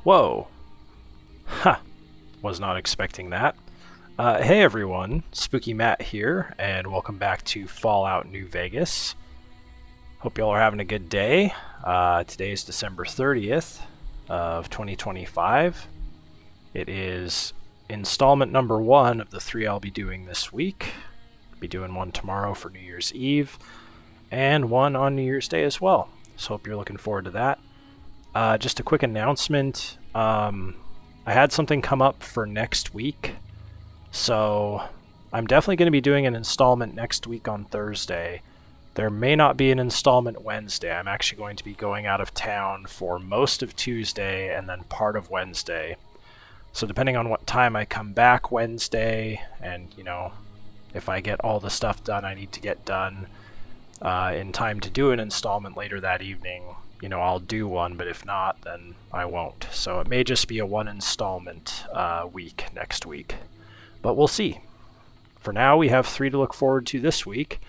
Whoa. Ha. Was not expecting that. Hey everyone, Spooky Matt here, and welcome back to Fallout New Vegas. Hope y'all are having a good day. Today is December 30th of 2025. It is installment number 1 of the 3 I'll be doing this week. I'll be doing one tomorrow for New Year's Eve, and one on New Year's Day as well. So hope you're looking forward to that. Just a quick announcement. I had something come up for next week, so I'm definitely going to be doing an installment next week on Thursday. There may not be an installment Wednesday. I'm actually going to be going out of town for most of Tuesday and then part of Wednesday. So depending on what time I come back Wednesday, and if I get all the stuff done I need to get done in time to do an installment later that evening, I'll do one, but if not, then I won't. So it may just be a one installment week next week. But we'll see. For now, we have 3 to look forward to this week.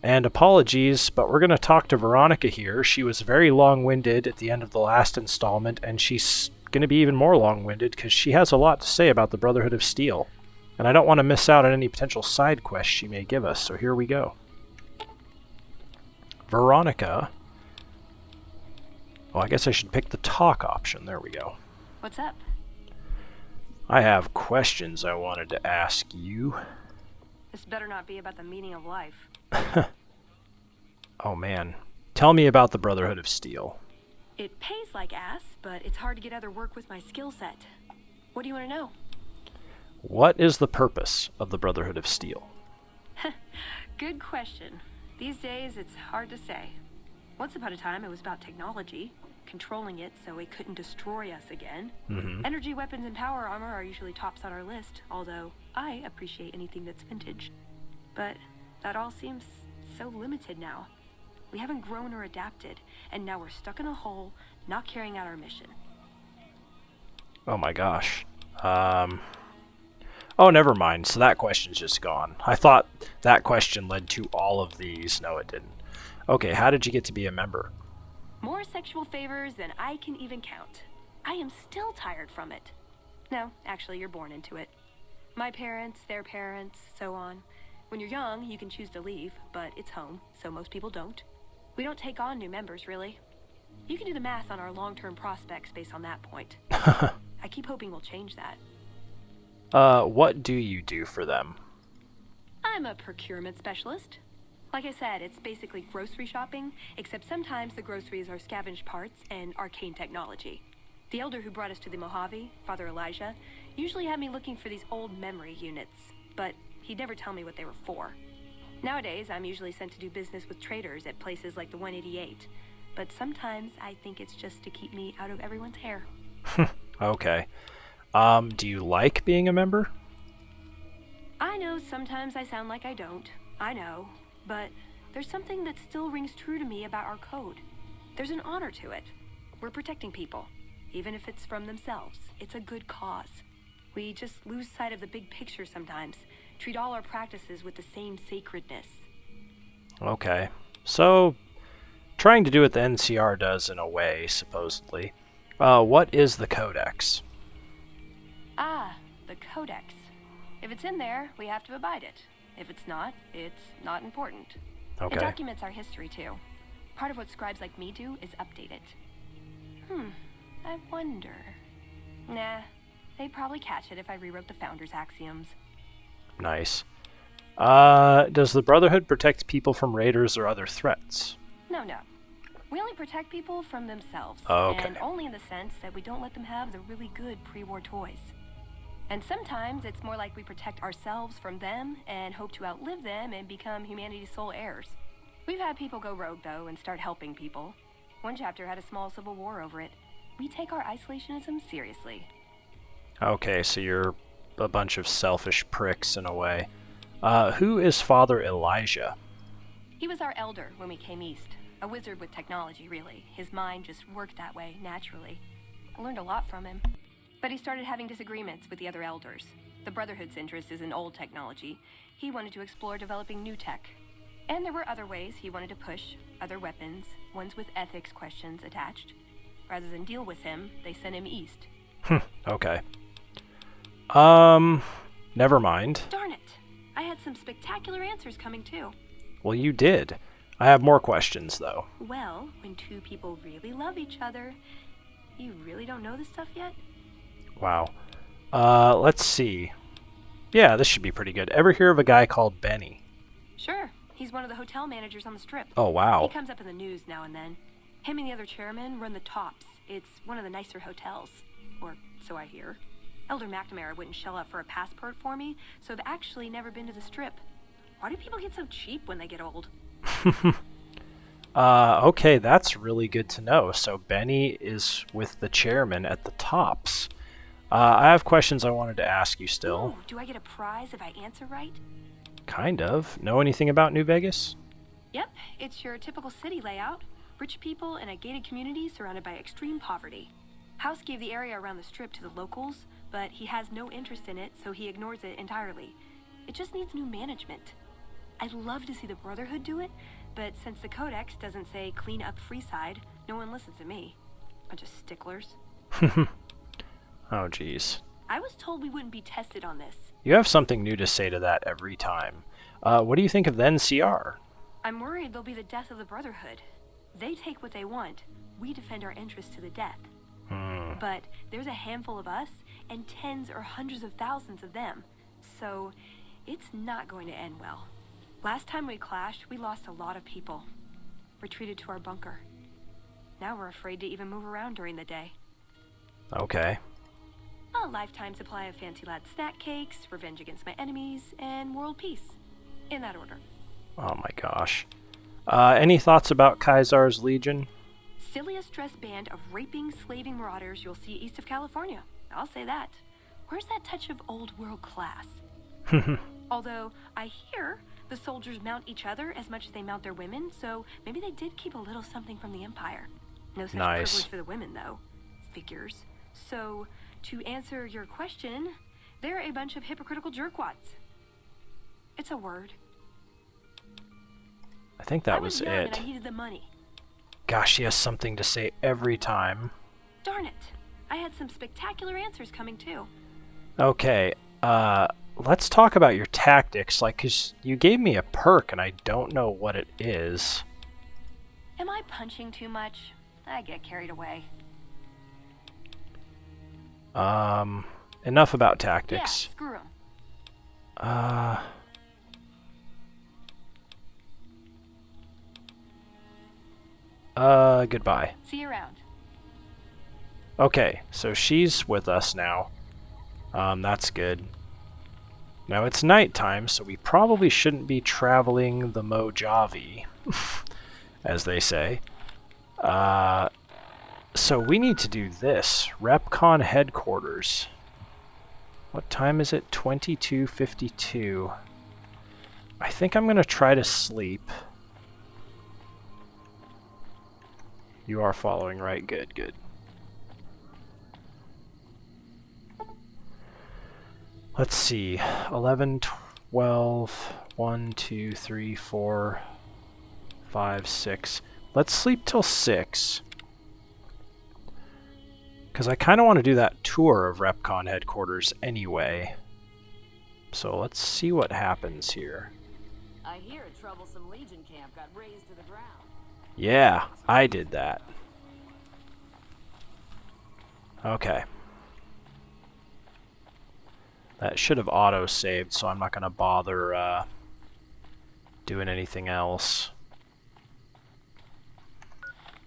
And apologies, but we're going to talk to Veronica here. She was very long-winded at the end of the last installment, and she's going to be even more long-winded because she has a lot to say about the Brotherhood of Steel. And I don't want to miss out on any potential side quests she may give us, so here we go. Veronica. Oh, I guess I should pick the talk option. There we go. What's up? I have questions I wanted to ask you. This better not be about the meaning of life. Oh man. Tell me about the Brotherhood of Steel. It pays like ass, but it's hard to get other work with my skill set. What do you want to know? What is the purpose of the Brotherhood of Steel? Good question. These days, it's hard to say. Once upon a time, it was about technology, controlling it so it couldn't destroy us again. Energy weapons and power armor are usually tops on our list, although I appreciate anything that's vintage. But that all seems so limited now. We haven't grown or adapted, and now we're stuck in a hole, not carrying out our mission. Oh my gosh. Oh, never mind. So that question's just gone. I thought that question led to all of these. No, it didn't. Okay, how did you get to be a member? More sexual favors than I can even count. I am still tired from it. No, actually, you're born into it. My parents, their parents, so on. When you're young, you can choose to leave, but it's home, so most people don't. We don't take on new members, really. You can do the math on our long-term prospects based on that point. I keep hoping we'll change that. What do you do for them? I'm a procurement specialist. Like I said, it's basically grocery shopping, except sometimes the groceries are scavenged parts and arcane technology. The elder who brought us to the Mojave, Father Elijah, usually had me looking for these old memory units, but he'd never tell me what they were for. Nowadays, I'm usually sent to do business with traders at places like the 188, but sometimes I think it's just to keep me out of everyone's hair. Okay. Do you like being a member? I know sometimes I sound like I don't. I know. But there's something that still rings true to me about our code. There's an honor to it. We're protecting people, even if it's from themselves. It's a good cause. We just lose sight of the big picture sometimes, treat all our practices with the same sacredness. Okay. So, trying to do what the NCR does in a way, supposedly. What is the Codex? Ah, the Codex. If it's in there, we have to abide it. If it's not not important. Okay. It documents our history, too. Part of what scribes like me do is update it. I wonder... Nah, they'd probably catch it if I rewrote the Founder's axioms. Nice. Does the Brotherhood protect people from raiders or other threats? No. We only protect people from themselves. Okay. And only in the sense that we don't let them have the really good pre-war toys. And sometimes it's more like we protect ourselves from them and hope to outlive them and become humanity's sole heirs. We've had people go rogue, though, and start helping people. One chapter had a small civil war over it. We take our isolationism seriously. Okay, so you're a bunch of selfish pricks in a way. Who is Father Elijah? He was our elder when we came east. A wizard with technology, really. His mind just worked that way, naturally. I learned a lot from him. But he started having disagreements with the other elders. The Brotherhood's interest is in old technology. He wanted to explore developing new tech. And there were other ways he wanted to push, other weapons, ones with ethics questions attached. Rather than deal with him, they sent him east. Okay. Never mind. Darn it! I had some spectacular answers coming too. Well, you did. I have more questions, though. Well, when two people really love each other, you really don't know this stuff yet? Wow. Let's see. Yeah, this should be pretty good. Ever hear of a guy called Benny? Sure. He's one of the hotel managers on the Strip. Oh, wow. He comes up in the news now and then. Him and the other chairman run the Tops. It's one of the nicer hotels. Or so I hear. Elder McNamara wouldn't shell out for a passport for me, so I've actually never been to the Strip. Why do people get so cheap when they get old? Okay, that's really good to know. So Benny is with the chairman at the Tops. I have questions I wanted to ask you still. Ooh, do I get a prize if I answer right? Kind of. Know anything about New Vegas? Yep, it's your typical city layout. Rich people in a gated community surrounded by extreme poverty. House gave the area around the Strip to the locals, but he has no interest in it, so he ignores it entirely. It just needs new management. I'd love to see the Brotherhood do it, but since the Codex doesn't say clean up Freeside, no one listens to me. Bunch of sticklers. Oh, geez. I was told we wouldn't be tested on this. You have something new to say to that every time. What do you think of the NCR? I'm worried they'll be the death of the Brotherhood. They take what they want. We defend our interests to the death. But there's a handful of us and tens or hundreds of thousands of them. So it's not going to end well. Last time we clashed, we lost a lot of people. Retreated to our bunker. Now we're afraid to even move around during the day. Okay. A lifetime supply of Fancy Lad snack cakes, revenge against my enemies, and world peace. In that order. Oh my gosh. Any thoughts about Kaisar's Legion? Silliest dressed band of raping, slaving marauders you'll see east of California. I'll say that. Where's that touch of old world class? Although, I hear the soldiers mount each other as much as they mount their women, so maybe they did keep a little something from the Empire. No such privilege for the women, though. Figures. So, to answer your question, they're a bunch of hypocritical jerkwads. It's a word. I think that was young it. and I needed the money. Gosh, he has something to say every time. Darn it. I had some spectacular answers coming too. Okay, let's talk about your tactics, like, 'cause you gave me a perk and I don't know what it is. Am I punching too much? I get carried away. Enough about tactics. Yeah, screw 'em. Goodbye. See you around. Okay, so she's with us now. That's good. Now it's nighttime, so we probably shouldn't be traveling the Mojave, as they say. So we need to do this. REPCONN headquarters. What time is it? 22:52. I think I'm gonna try to sleep. You are following, right? Good, good. Let's see. 11, 12, 1, 2, 3, 4, 5, 6. Let's sleep till 6. Because I kind of want to do that tour of REPCONN headquarters anyway. So let's see what happens here. I hear a troublesome Legion camp got razed to the ground. Yeah, I did that. Okay. That should have auto-saved, so I'm not going to bother doing anything else.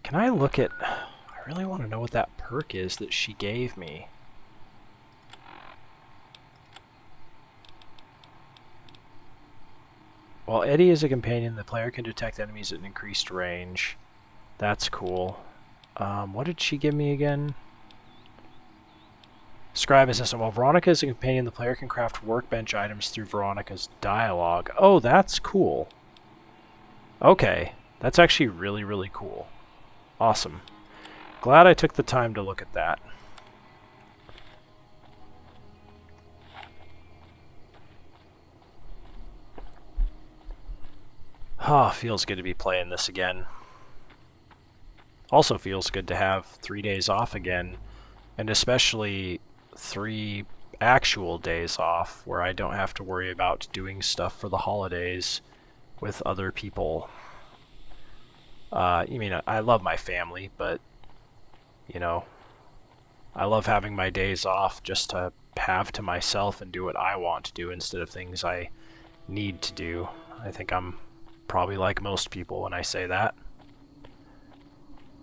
Can I look at... I really want to know what that perk is that she gave me. While Eddie is a companion, the player can detect enemies at an increased range. That's cool. What did she give me again? Scribe assistant. While Veronica is a companion, the player can craft workbench items through Veronica's dialogue. Oh, that's cool. Okay, that's actually really, really cool. Awesome. Glad I took the time to look at that. Ah, feels good to be playing this again. Also feels good to have 3 days off again, and especially 3 actual days off where I don't have to worry about doing stuff for the holidays with other people. I love my family, but, you know, I love having my days off just to have to myself and do what I want to do instead of things I need to do. I think I'm probably like most people when I say that.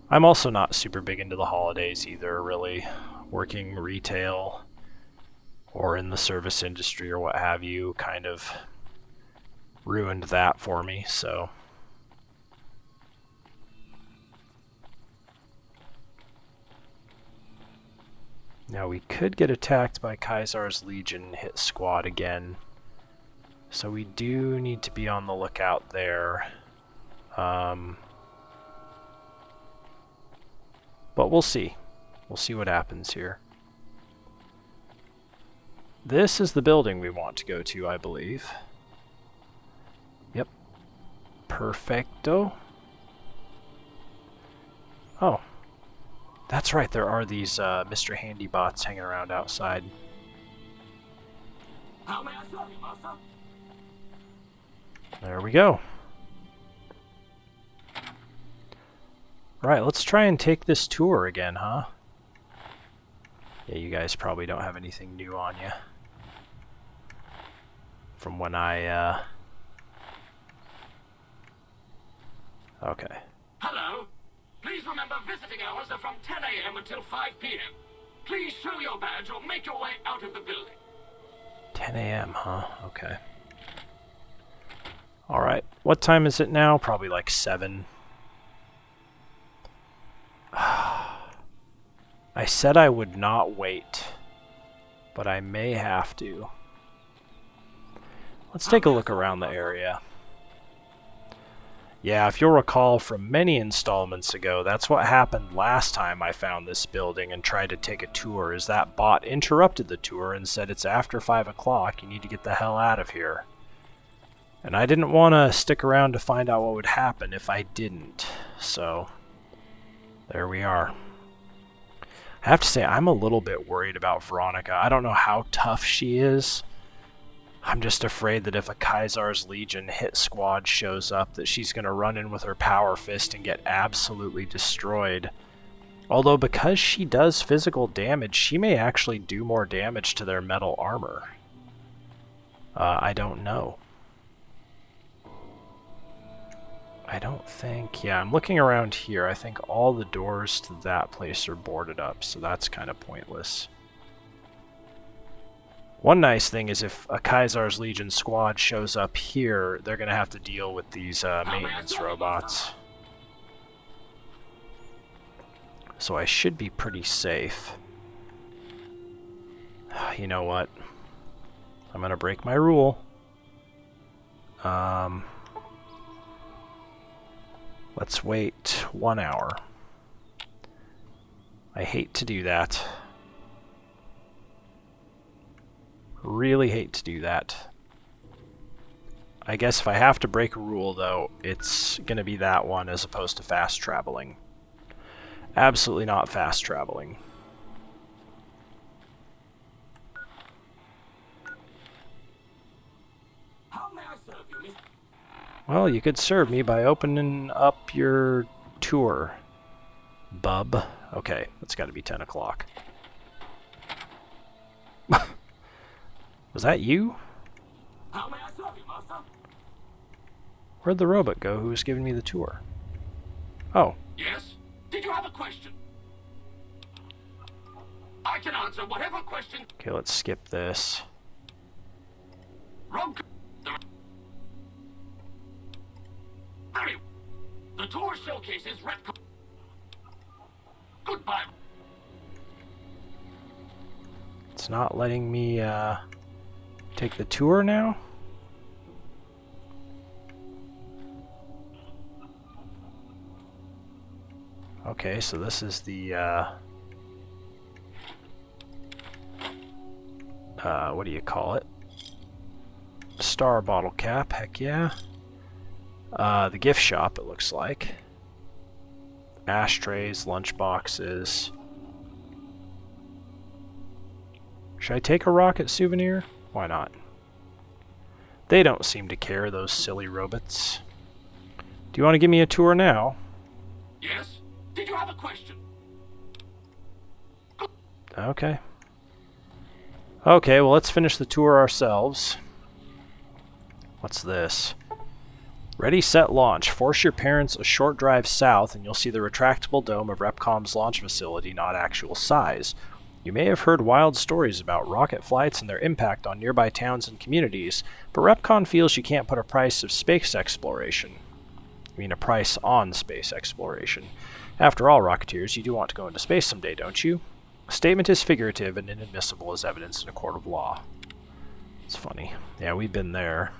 I'm also not super big into the holidays either, really. Working retail or in the service industry or what have you kind of ruined that for me, so... Now we could get attacked by Caesar's Legion hit squad again, so we do need to be on the lookout there. But we'll see. We'll see what happens here. This is the building we want to go to, I believe. Yep. Perfecto. Oh. That's right, there are these Mr. Handy bots hanging around outside. How may I serve you, master? There we go. Right, let's try and take this tour again, huh? Yeah, you guys probably don't have anything new on you. From when I, Okay. Hello. Please remember visiting hours are from 10 a.m. until 5 p.m. Please show your badge or make your way out of the building. 10 a.m., huh? Okay. Alright, what time is it now? Probably like 7. I said I would not wait, but I may have to. Let's take a look around the area. Yeah, if you'll recall from many installments ago, that's what happened last time I found this building and tried to take a tour, is that bot interrupted the tour and said it's after 5 o'clock, you need to get the hell out of here. And I didn't want to stick around to find out what would happen if I didn't, so there we are. I have to say, I'm a little bit worried about Veronica. I don't know how tough she is. I'm just afraid that if a Caesar's Legion hit squad shows up, that she's going to run in with her power fist and get absolutely destroyed. Although because she does physical damage, she may actually do more damage to their metal armor. I don't know. I don't think... Yeah, I'm looking around here. I think all the doors to that place are boarded up, so that's kind of pointless. One nice thing is if a Caesar's Legion squad shows up here, they're going to have to deal with these maintenance robots. So I should be pretty safe. You know what? I'm going to break my rule. Let's wait 1 hour. I hate to do that. Really hate to do that. I guess if I have to break a rule, though, it's going to be that one as opposed to fast traveling. Absolutely not fast traveling. How may I serve you, Miss? Well, you could serve me by opening up your tour, bub. Okay, that's got to be 10 o'clock. Was that you? How may I serve you, master? Where'd the robot go who was giving me the tour? Oh. Yes? Did you have a question? I can answer whatever question. Okay, let's skip this. Rogue. Very. The tour showcases REPCONN. Goodbye. It's not letting me, take the tour now? Okay, so this is the, what do you call it? Star bottle cap, heck yeah. The gift shop, it looks like. ashtrays, lunch boxes. Should I take a rocket souvenir? Why not? They don't seem to care, those silly robots. Do you want to give me a tour now? Yes? Did you have a question? Okay. Okay, well, let's finish the tour ourselves. What's this? Ready, set, launch. Force your parents a short drive south and you'll see the retractable dome of REPCONN's launch facility, not actual size. You may have heard wild stories about rocket flights and their impact on nearby towns and communities, but REPCONN feels you can't put a price of space exploration. I mean, a price on space exploration. After all, Rocketeers, you do want to go into space someday, don't you? A statement is figurative and inadmissible as evidence in a court of law. It's funny. Yeah, we've been there.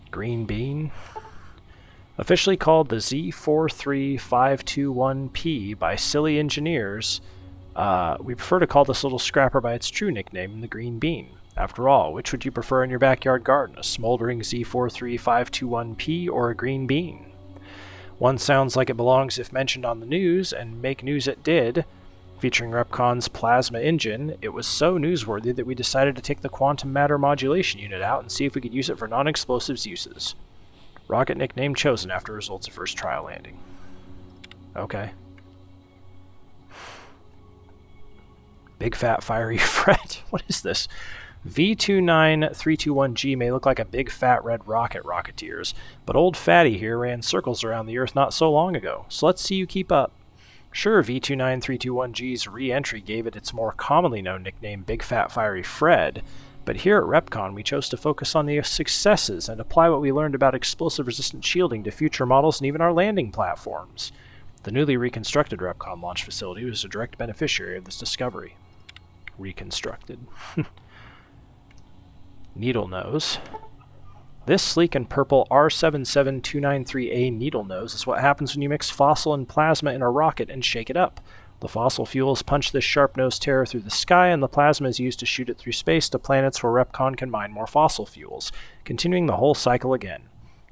Green bean? Officially called the Z43521P by silly engineers, we prefer to call this little scrapper by its true nickname, the green bean. After all, which would you prefer in your backyard garden, a smoldering Z43521P or a green bean? One sounds like it belongs if mentioned on the news, and make news it did. Featuring REPCONN's plasma engine, it was so newsworthy that we decided to take the quantum matter modulation unit out and see if we could use it for non-explosives uses. Rocket nickname chosen after results of first trial landing. Okay. Big fat fiery Fred. What is this? V29321G may look like a big fat red rocket, Rocketeers, but old Fatty here ran circles around the Earth not so long ago, so let's see you keep up. Sure, V29321G's re-entry gave it its more commonly known nickname, Big Fat Fiery Fred, but here at REPCONN we chose to focus on the successes and apply what we learned about explosive-resistant shielding to future models and even our landing platforms. The newly reconstructed REPCONN launch facility was a direct beneficiary of this discovery. Reconstructed. Needle nose. This sleek and purple R77293A needle nose is what happens when you mix fossil and plasma in a rocket and shake it up. The fossil fuels punch this sharp-nosed terror through the sky, and the plasma is used to shoot it through space to planets where REPCONN can mine more fossil fuels, continuing the whole cycle again.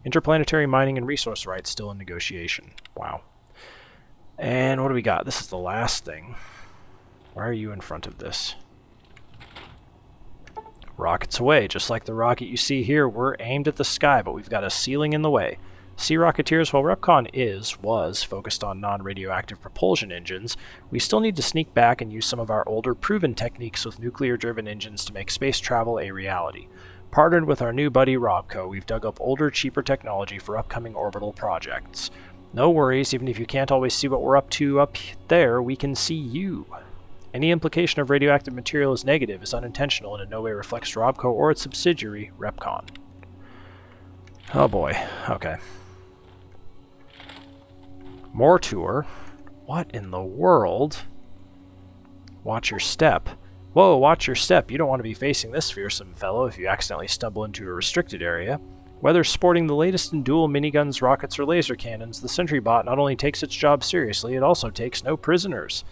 Interplanetary mining and resource rights still in negotiation. Wow. And what do we got? This is the last thing. Why are you in front of this? Rockets away. Just like the rocket you see here, we're aimed at the sky, but we've got a ceiling in the way. See, Rocketeers, while REPCONN was focused on non-radioactive propulsion engines, we still need to sneak back and use some of our older proven techniques with nuclear-driven engines to make space travel a reality. Partnered with our new buddy ROBCO, we've dug up older, cheaper technology for upcoming orbital projects. No worries, even if you can't always see what we're up to up there, we can see you. Any implication of radioactive material is negative, is unintentional, and in no way reflects ROBCO or its subsidiary, REPCONN. Oh boy, okay. More tour. What in the world? Watch your step. Whoa, watch your step. You don't want to be facing this fearsome fellow if you accidentally stumble into a restricted area. Whether sporting the latest in dual miniguns, rockets, or laser cannons, the Sentry Bot not only takes its job seriously, it also takes no prisoners.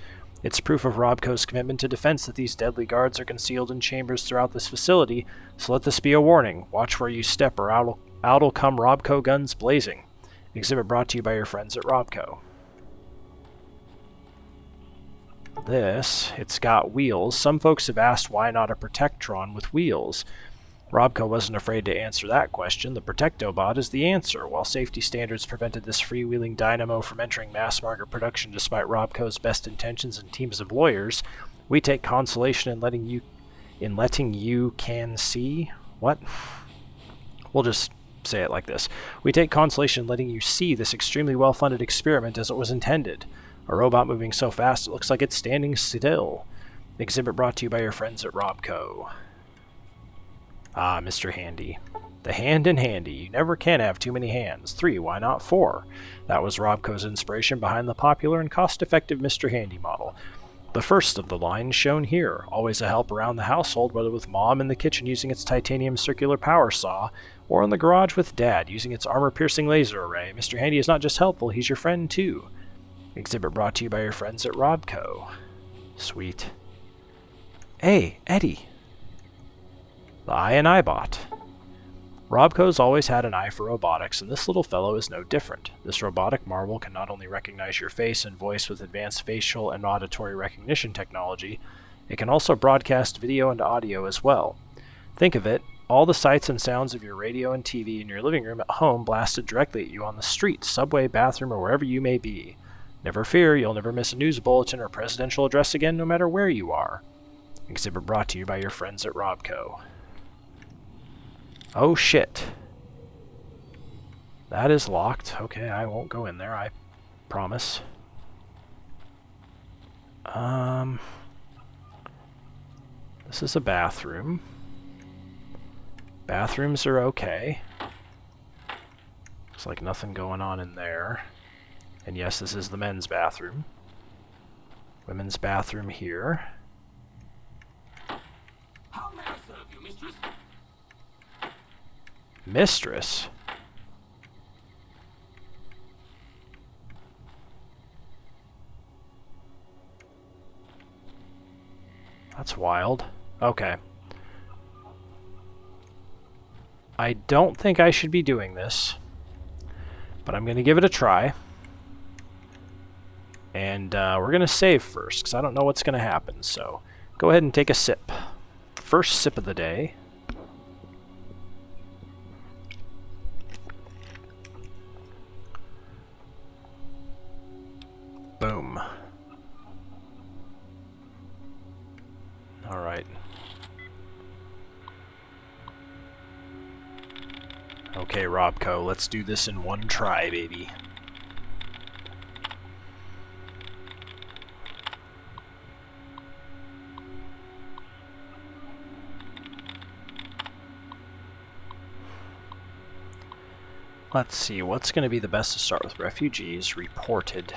It's proof of ROBCO's commitment to defense that these deadly guards are concealed in chambers throughout this facility, so let this be a warning. Watch where you step or out'll come ROBCO guns blazing. Exhibit brought to you by your friends at ROBCO. This, it's got wheels. Some folks have asked why not a Protectron with wheels. ROBCO wasn't afraid to answer that question. The Protectobot is the answer. While safety standards prevented this freewheeling dynamo from entering mass market production despite ROBCO's best intentions and teams of lawyers, we take consolation in letting you can see. What? We'll just say it like this. We take consolation in letting you see this extremely well-funded experiment as it was intended. A robot moving so fast it looks like it's standing still. Exhibit brought to you by your friends at ROBCO. Ah, Mr. Handy. The hand in handy. You never can have too many hands. 3, why not 4? That was ROBCO's inspiration behind the popular and cost-effective Mr. Handy model. The first of the line shown here. Always a help around the household, whether with Mom in the kitchen using its titanium circular power saw, or in the garage with Dad using its armor-piercing laser array. Mr. Handy is not just helpful, he's your friend too. Exhibit brought to you by your friends at ROBCO. Sweet. Hey, Eddie. The I and I bot. Robco's always had an eye for robotics, and this little fellow is no different. This robotic marvel can not only recognize your face and voice with advanced facial and auditory recognition technology, it can also broadcast video and audio as well. Think of it, all the sights and sounds of your radio and TV in your living room at home blasted directly at you on the street, subway, bathroom, or wherever you may be. Never fear, you'll never miss a news bulletin or presidential address again, no matter where you are. Exhibit brought to you by your friends at Robco. Oh shit. That is locked. Okay, I won't go in there, I promise. This is a bathroom. Bathrooms are okay. Looks like nothing going on in there. And yes, this is the men's bathroom. Women's bathroom here. How may I serve you, mistress? Mistress? That's wild. Okay. I don't think I should be doing this, but I'm going to give it a try. And we're going to save first, because I don't know what's going to happen. So go ahead and take a sip. First sip of the day. Boom. All right. Okay, Robco, let's do this in one try, baby. Let's see, what's going to be the best to start with? Refugees, reported,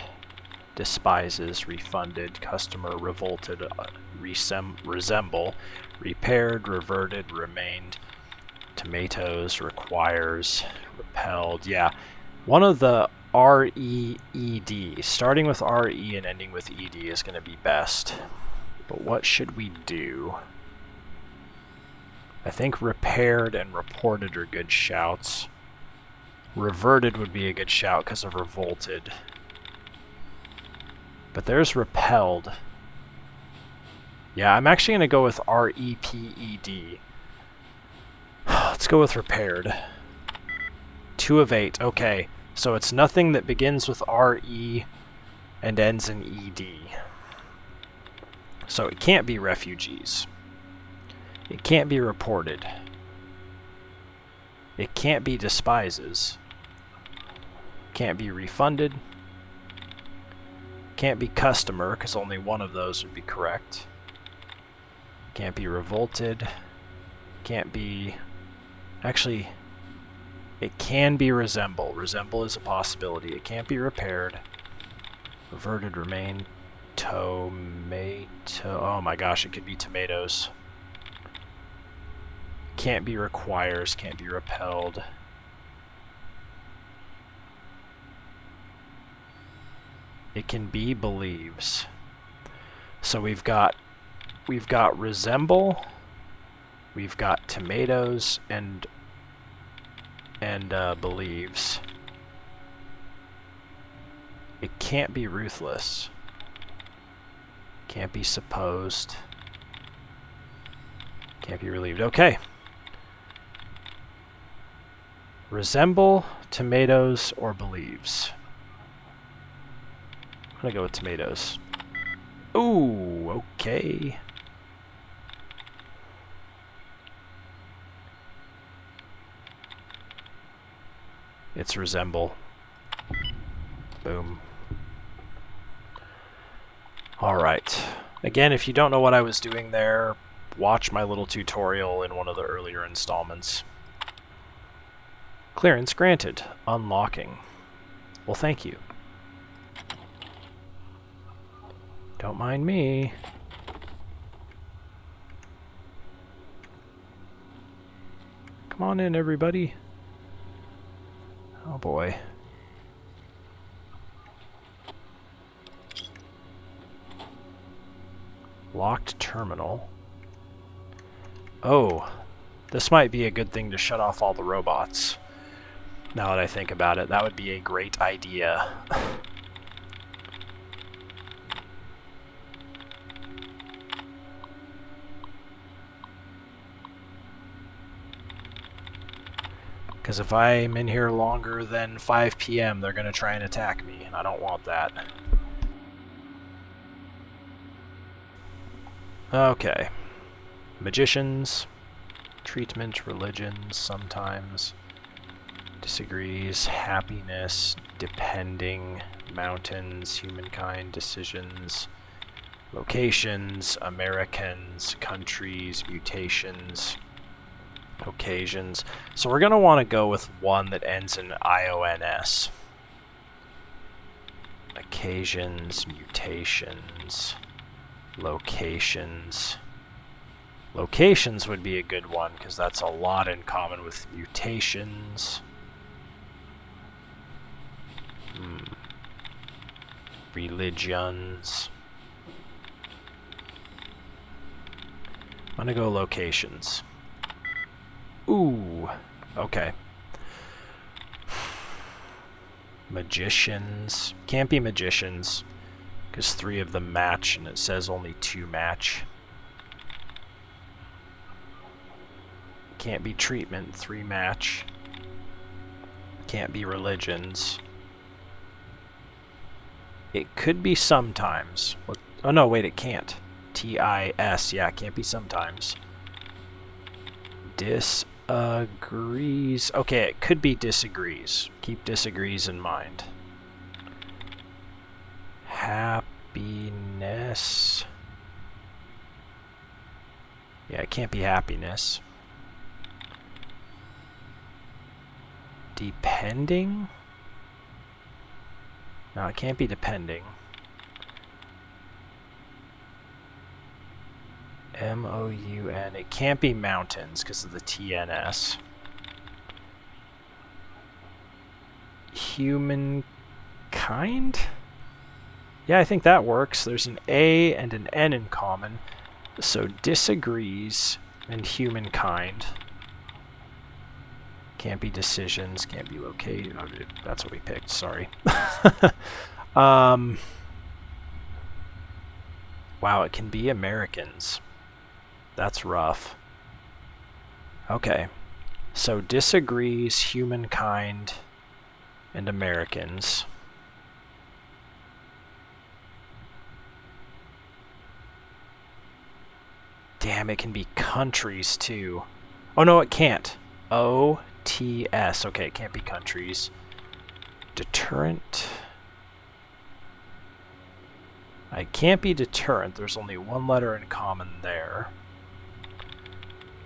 despises, refunded, customer, revolted, resemble, repaired, reverted, remained, tomatoes, requires, repelled. Yeah, one of the R-E-E-D, starting with R-E and ending with E-D is going to be best. But what should we do? I think repaired and reported are good shouts. Reverted would be a good shout because of revolted. But there's repelled. Yeah, I'm actually going to go with R-E-P-E-D. Let's go with repaired. 2 of 8. Okay, so it's nothing that begins with R-E and ends in E-D. So it can't be refugees. It can't be reported. It can't be despises. Can't be refunded. Can't be customer, because only one of those would be correct. Can't be revolted. Can't be... Actually, it can be resemble. Resemble is a possibility. It can't be repaired. Reverted, remain, tomato... Oh my gosh, it could be tomatoes. Can't be requires, can't be repelled. It can be believes. So we've got resemble, we've got tomatoes, and believes. It can't be ruthless. Can't be supposed. Can't be relieved. Okay. Resemble, tomatoes, or believes. I'm gonna go with tomatoes. Ooh, okay. It's resemble. Boom. Alright. Again, if you don't know what I was doing there, watch my little tutorial in one of the earlier installments. Clearance granted. Unlocking. Well, thank you. Don't mind me. Come on in, everybody. Oh boy. Locked terminal. Oh, This might be a good thing to shut off all the robots. Now that I think about it, that would be a great idea. Because if I'm in here longer than 5 p.m., they're going to try and attack me, and I don't want that. Okay. Magicians, treatment, religions, sometimes, disagrees, happiness, depending, mountains, humankind, decisions, locations, Americans, countries, mutations, occasions. So we're going to want to go with one that ends in IONS. Occasions, mutations, locations. Locations would be a good one because that's a lot in common with mutations. Religions. I'm gonna go locations. Ooh, okay. Magicians. Can't be magicians because 3 of them match and it says only 2 match. Can't be treatment, 3 match. Can't be religions. It could be sometimes. Oh no, wait, it can't. TIS, yeah, it can't be sometimes. Disagrees. Okay, it could be disagrees. Keep disagrees in mind. Happiness. Yeah, it can't be happiness. Depending? No, it can't be depending. M-O-U-N. It can't be mountains because of the TNS. Humankind? Yeah, I think that works. There's an A and an N in common. So disagrees and humankind. Can't be decisions, can't be located. Oh, that's what we picked, sorry. Wow, it can be Americans. That's rough. Okay. So disagrees, humankind, and Americans. Damn, it can be countries too. Oh no, it can't. OTS. Okay, it can't be countries. Deterrent. I can't be deterrent. There's only 1 letter in common there.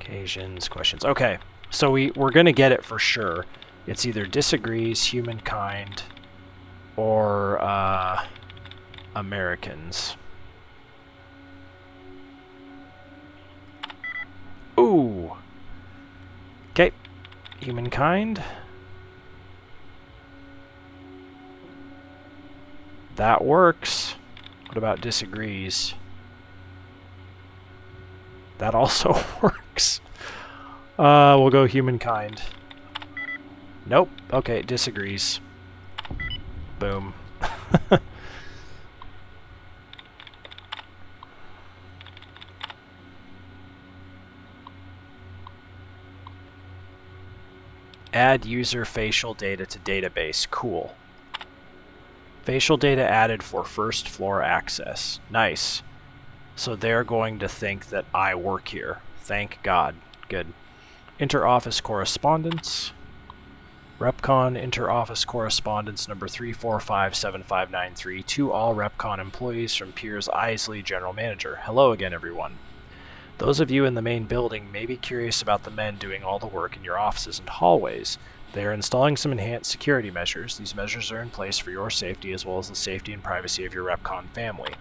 Occasions, questions. Okay, so we're going to get it for sure. It's either disagrees, humankind, or Americans. Ooh. Okay, humankind. That works. What about disagrees? That also works. We'll go humankind. Nope. Okay, disagrees. Boom. Add user facial data to database. Cool. Facial data added for first floor access. Nice. So they're going to think that I work here. Thank God. Good. Inter-office correspondence. REPCONN inter-office correspondence number 3457593 to all REPCONN employees from Piers Isley, General Manager. Hello again, everyone. Those of you in the main building may be curious about the men doing all the work in your offices and hallways. They are installing some enhanced security measures. These measures are in place for your safety as well as the safety and privacy of your REPCONN family.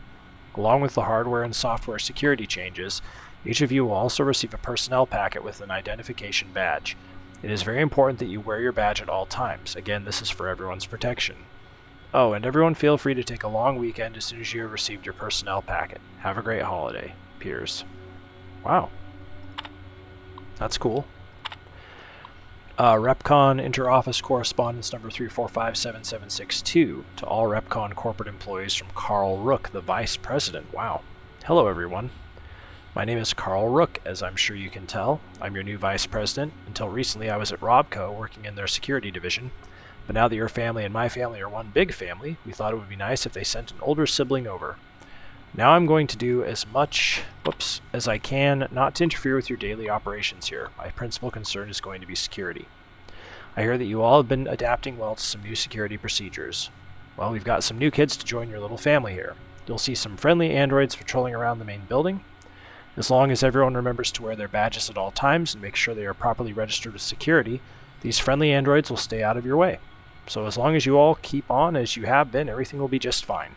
Along with the hardware and software security changes, each of you will also receive a personnel packet with an identification badge. It is very important that you wear your badge at all times. Again, this is for everyone's protection. Oh, and everyone feel free to take a long weekend as soon as you have received your personnel packet. Have a great holiday. Piers. Wow. That's cool. REPCONN Interoffice Correspondence number 3457762 to all REPCONN corporate employees from Carl Rook, the Vice President. Wow. Hello, everyone. My name is Carl Rook, as I'm sure you can tell. I'm your new Vice President. Until recently, I was at ROBCO, working in their security division. But now that your family and my family are one big family, we thought it would be nice if they sent an older sibling over. Now I'm going to do as much as I can not to interfere with your daily operations here. My principal concern is going to be security. I hear that you all have been adapting well to some new security procedures. Well, we've got some new kids to join your little family here. You'll see some friendly androids patrolling around the main building. As long as everyone remembers to wear their badges at all times and make sure they are properly registered with security, these friendly androids will stay out of your way. So as long as you all keep on as you have been, everything will be just fine.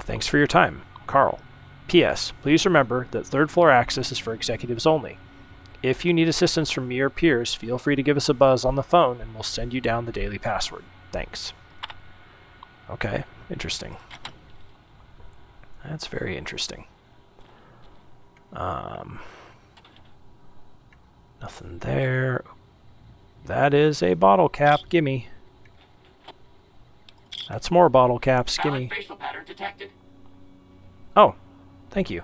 Thanks for your time, Carl. P.S. Please remember that third floor access is for executives only. If you need assistance from me or peers, feel free to give us a buzz on the phone and we'll send you down the daily password. Thanks. Okay, interesting. That's very interesting. Nothing there. That is a bottle cap. Gimme. That's more bottle caps. Gimme. Valid facial pattern detected. Oh, thank you.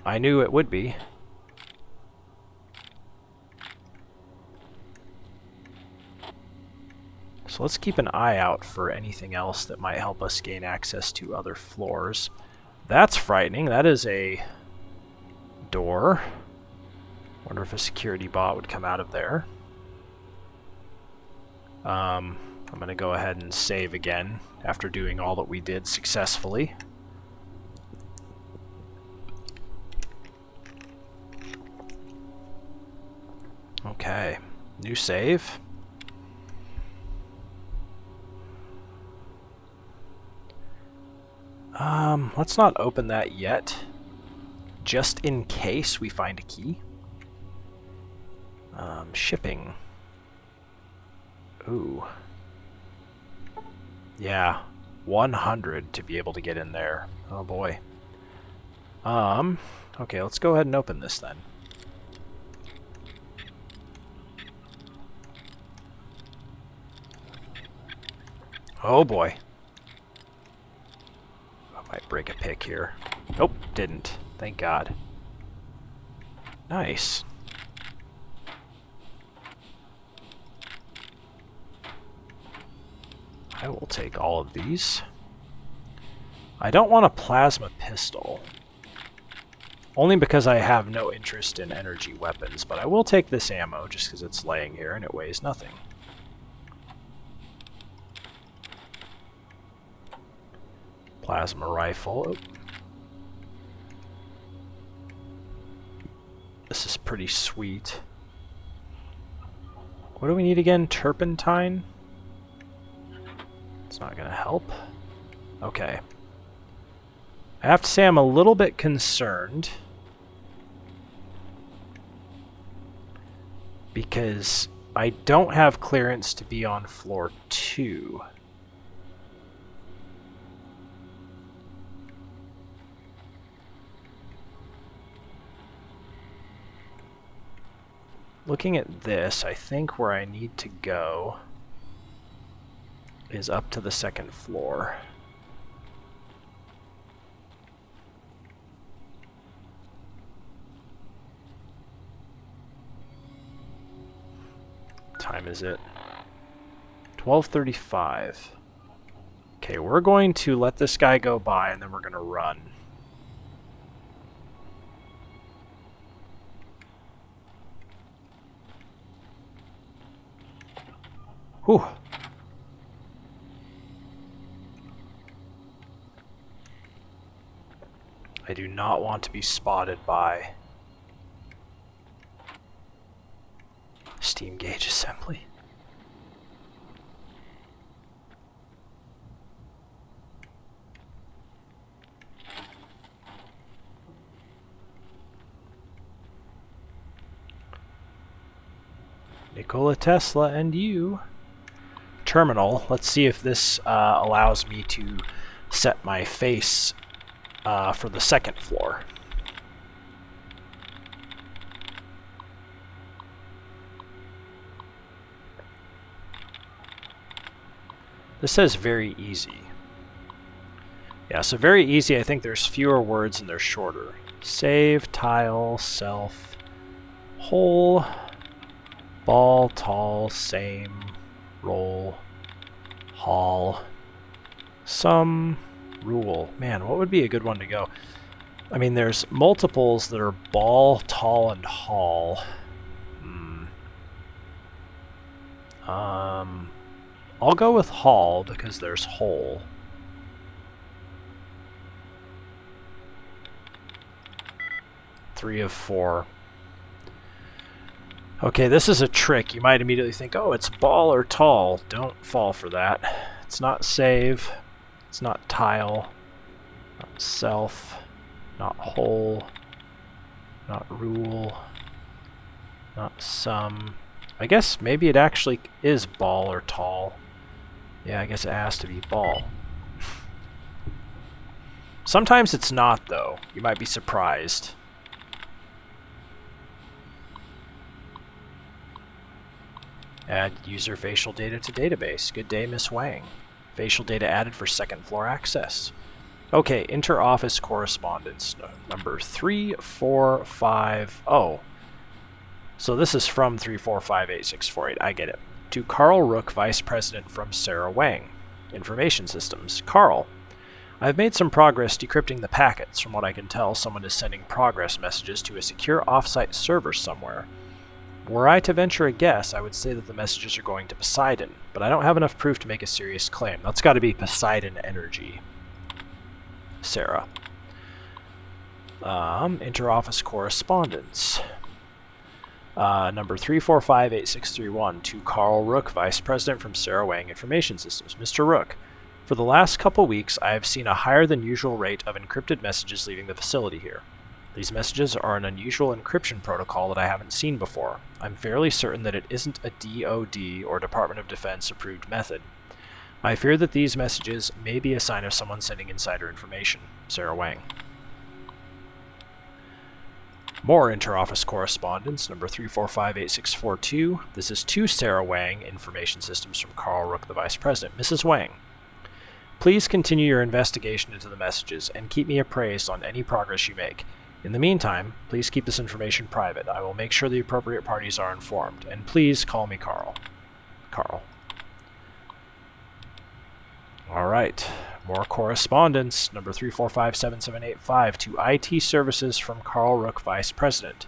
I knew it would be. So let's keep an eye out for anything else that might help us gain access to other floors. That's frightening. That is a door. Wonder if a security bot would come out of there. I'm going to go ahead and save again after doing all that we did successfully. Okay, new save. Let's not open that yet, just in case we find a key. Shipping. Ooh. Yeah, 100 to be able to get in there. Oh boy. Okay, let's go ahead and open this then. Oh boy. I might break a pick here. Nope, didn't. Thank God. Nice. I will take all of these. I don't want a plasma pistol. Only because I have no interest in energy weapons, but I will take this ammo just because it's laying here and it weighs nothing. Plasma rifle. Oh. This is pretty sweet. What do we need again? Turpentine? It's not going to help. Okay. I have to say I'm a little bit concerned because I don't have clearance to be on floor 2. Looking at this, I think where I need to go is up to the 2nd floor. What time is it? 12:35. Okay, we're going to let this guy go by and then we're going to run. Whew. I do not want to be spotted by steam gauge assembly. Nikola Tesla and you. Terminal. Let's see if this allows me to set my face for the 2nd floor. This says very easy. Yeah, so very easy, I think there's fewer words and they're shorter. Save, tile, self, whole, ball, tall, same, roll, haul, some, rule. Man, what would be a good one to go? I mean, there's multiples that are ball, tall, and haul. I'll go with haul because there's whole. Three of four. Okay, this is a trick. You might immediately think, oh, it's ball or tall. Don't fall for that. It's not save. It's not tile. Not self. Not whole. Not rule. Not sum. I guess maybe it actually is ball or tall. Yeah, I guess it has to be ball. Sometimes it's not, though. You might be surprised. Add user facial data to database. Good day, Miss Wang. Facial data added for second floor access. Okay, inter-office correspondence. Number 3450. So this is from 3458648. I get it. To Carl Rook, Vice President from Sarah Wang. Information Systems. Carl, I've made some progress decrypting the packets. From what I can tell, someone is sending progress messages to a secure offsite server somewhere. Were I to venture a guess, I would say that the messages are going to Poseidon, but I don't have enough proof to make a serious claim. That's got to be Poseidon Energy. Sarah. Inter-office correspondence. Number 3458631 to Carl Rook, Vice President from Sarah Wang Information Systems. Mr. Rook, for the last couple weeks, I have seen a higher than usual rate of encrypted messages leaving the facility here. These messages are an unusual encryption protocol that I haven't seen before. I'm fairly certain that it isn't a DoD or Department of Defense approved method. I fear that these messages may be a sign of someone sending insider information. Sarah Wang. More inter-office correspondence, number 3458642. This is to Sarah Wang, Information Systems from Carl Rook, the Vice President. Mrs. Wang, please continue your investigation into the messages and keep me appraised on any progress you make. In the meantime, please keep this information private. I will make sure the appropriate parties are informed. And please call me Carl. Carl. Alright, more correspondence, number 3457785 to IT Services from Carl Rook, Vice President.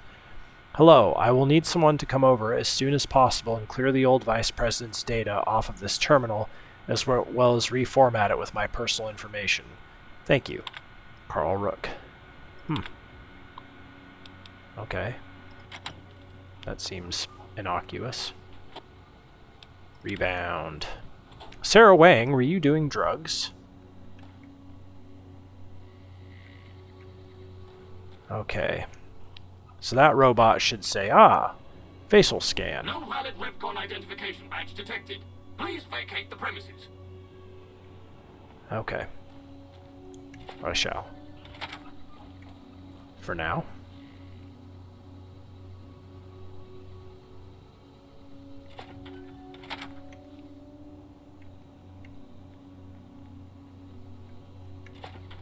Hello, I will need someone to come over as soon as possible and clear the old Vice President's data off of this terminal, as well as reformat it with my personal information. Thank you, Carl Rook. Okay. That seems innocuous. Rebound. Sarah Wang, were you doing drugs? Okay. So that robot should say, facial scan. No valid REPCONN identification badge detected. Please vacate the premises. Okay. I shall. For now.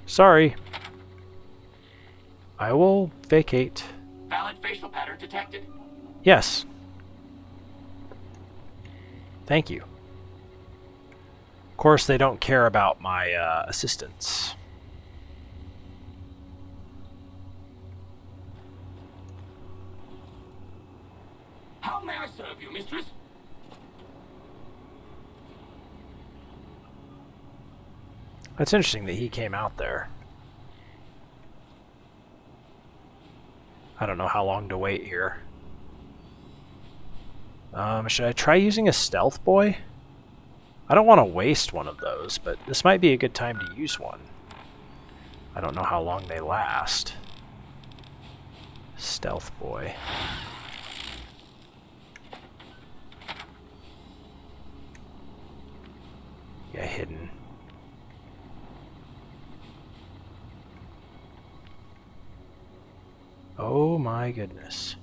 Sorry. I will vacate. Valid facial pattern detected. Yes. Thank you. Of course, they don't care about my assistance. How may I serve you, mistress? That's interesting that he came out there. I don't know how long to wait here. Should I try using a stealth boy? I don't want to waste one of those, but this might be a good time to use one. I don't know how long they last. Stealth boy. Yeah, hidden. Oh my goodness.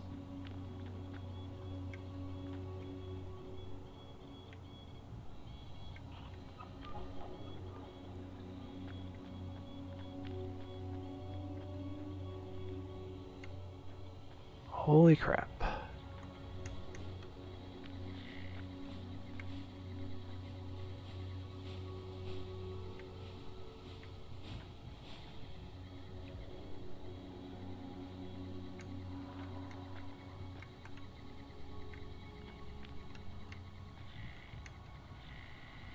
Holy crap.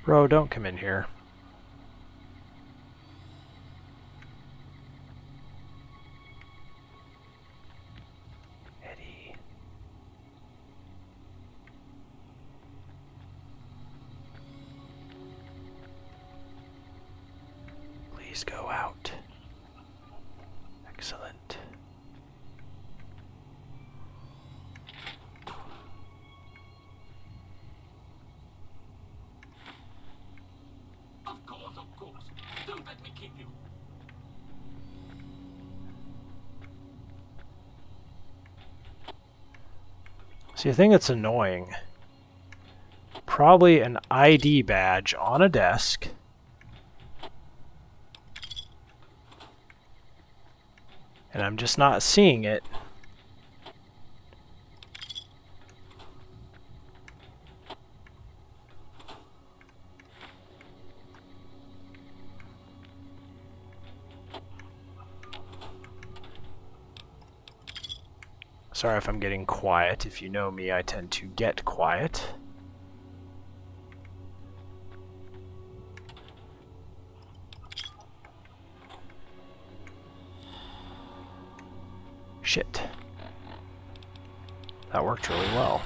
Bro, don't come in here. Eddie. Please go out. Excellent. Of course. Don't let me keep you. See, the thing that's annoying, probably an ID badge on a desk. And I'm just not seeing it. Sorry if I'm getting quiet. If you know me, I tend to get quiet. Shit. That worked really well.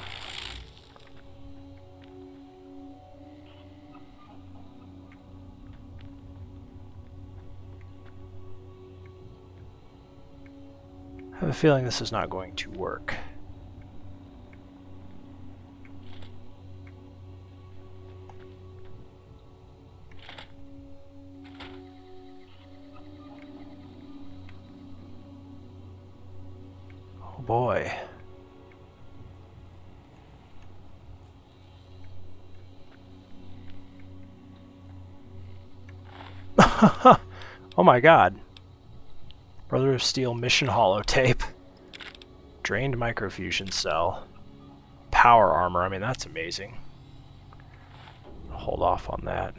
I have a feeling this is not going to work. Oh boy. Oh my god. Brotherhood of Steel mission holotape. Drained microfusion cell. Power armor, I mean that's amazing. Hold off on that.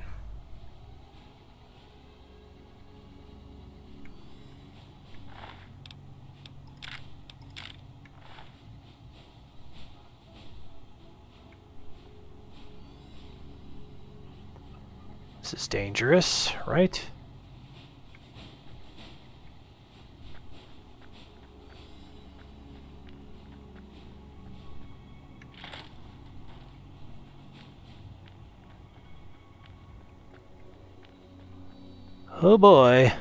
This is dangerous, right? Oh boy.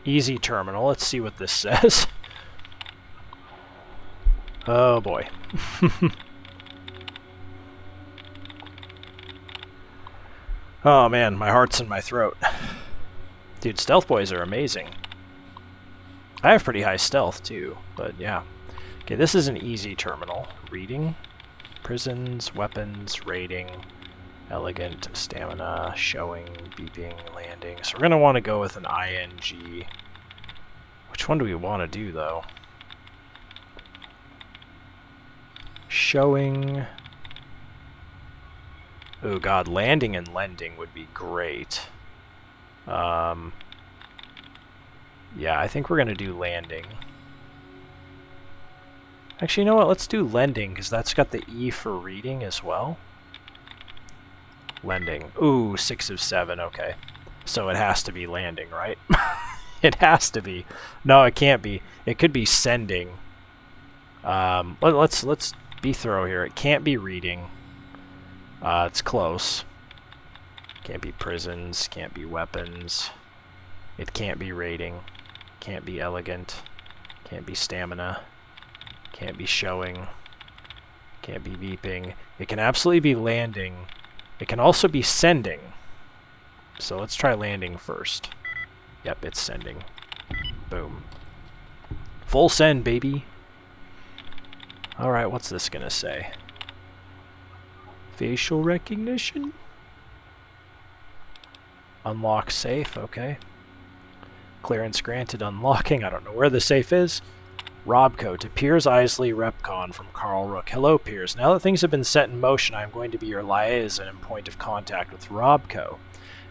Easy terminal. Let's see what this says. Oh boy. Oh man, my heart's in my throat. Dude, stealth boys are amazing. I have pretty high stealth too, but yeah. Okay, this is an easy terminal. Reading, prisons, weapons, raiding, elegant, stamina, showing, beeping, landing. So we're going to want to go with an ING. Which one do we want to do, though? Showing. Oh god, landing and lending would be great. Yeah, I think we're going to do landing. Actually, you know what? Let's do lending, because that's got the E for reading as well. Lending. Ooh, 6 of 7, okay. So it has to be landing, right? It has to be. No, it can't be. It could be sending. Let's be thorough here. It can't be reading. It's close. Can't be prisons, can't be weapons. It can't be raiding. Can't be elegant. Can't be stamina. Can't be showing. Can't be beeping. It can absolutely be landing. It can also be sending. So let's try landing first. Yep, it's sending. Boom. Full send, baby. Alright, what's this gonna say? Facial recognition? Unlock safe, okay. Clearance granted unlocking. I don't know where the safe is. Robco to Piers Isley REPCONN from Carl Rook. Hello, Piers. Now that things have been set in motion, I am going to be your liaison and point of contact with Robco.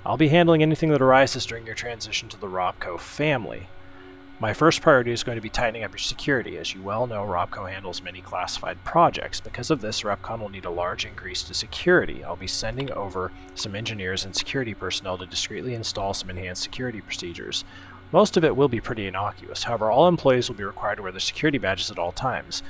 I'll be handling anything that arises during your transition to the Robco family. My first priority is going to be tightening up your security. As you well know, Robco handles many classified projects. Because of this, REPCONN will need a large increase to security. I'll be sending over some engineers and security personnel to discreetly install some enhanced security procedures. Most of it will be pretty innocuous. However, all employees will be required to wear their security badges at all times.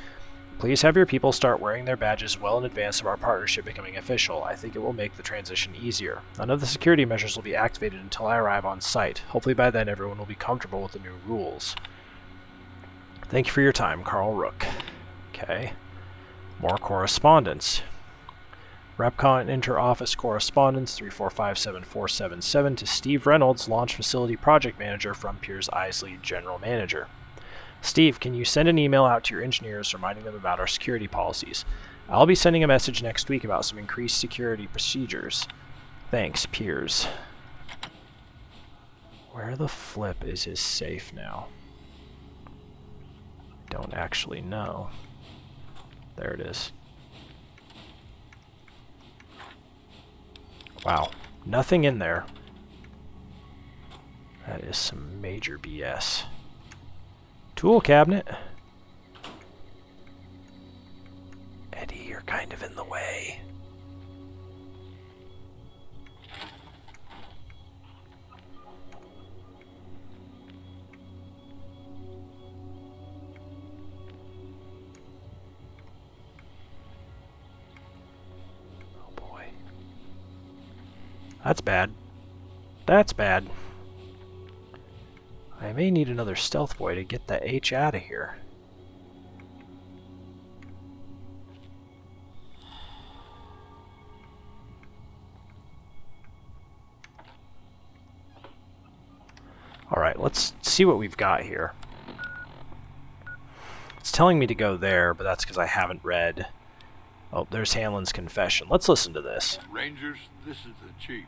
Please have your people start wearing their badges well in advance of our partnership becoming official. I think it will make the transition easier. None of the security measures will be activated until I arrive on site. Hopefully by then everyone will be comfortable with the new rules. Thank you for your time, Carl Rook. Okay. More correspondence. REPCONN Inter-Office Correspondence 3457477 to Steve Reynolds, Launch Facility Project Manager from Piers Isley, General Manager. Steve, can you send an email out to your engineers reminding them about our security policies? I'll be sending a message next week about some increased security procedures. Thanks, Piers. Where the flip is his safe now? Don't actually know. There it is. Wow, nothing in there. That is some major BS. Tool cabinet. Eddie, you're kind of in the way. Oh boy. That's bad. That's bad. I may need another stealth boy to get the H out of here. Alright, let's see what we've got here. It's telling me to go there, but that's because I haven't read. Oh, there's Hanlan's confession. Let's listen to this. Rangers, this is the Chief.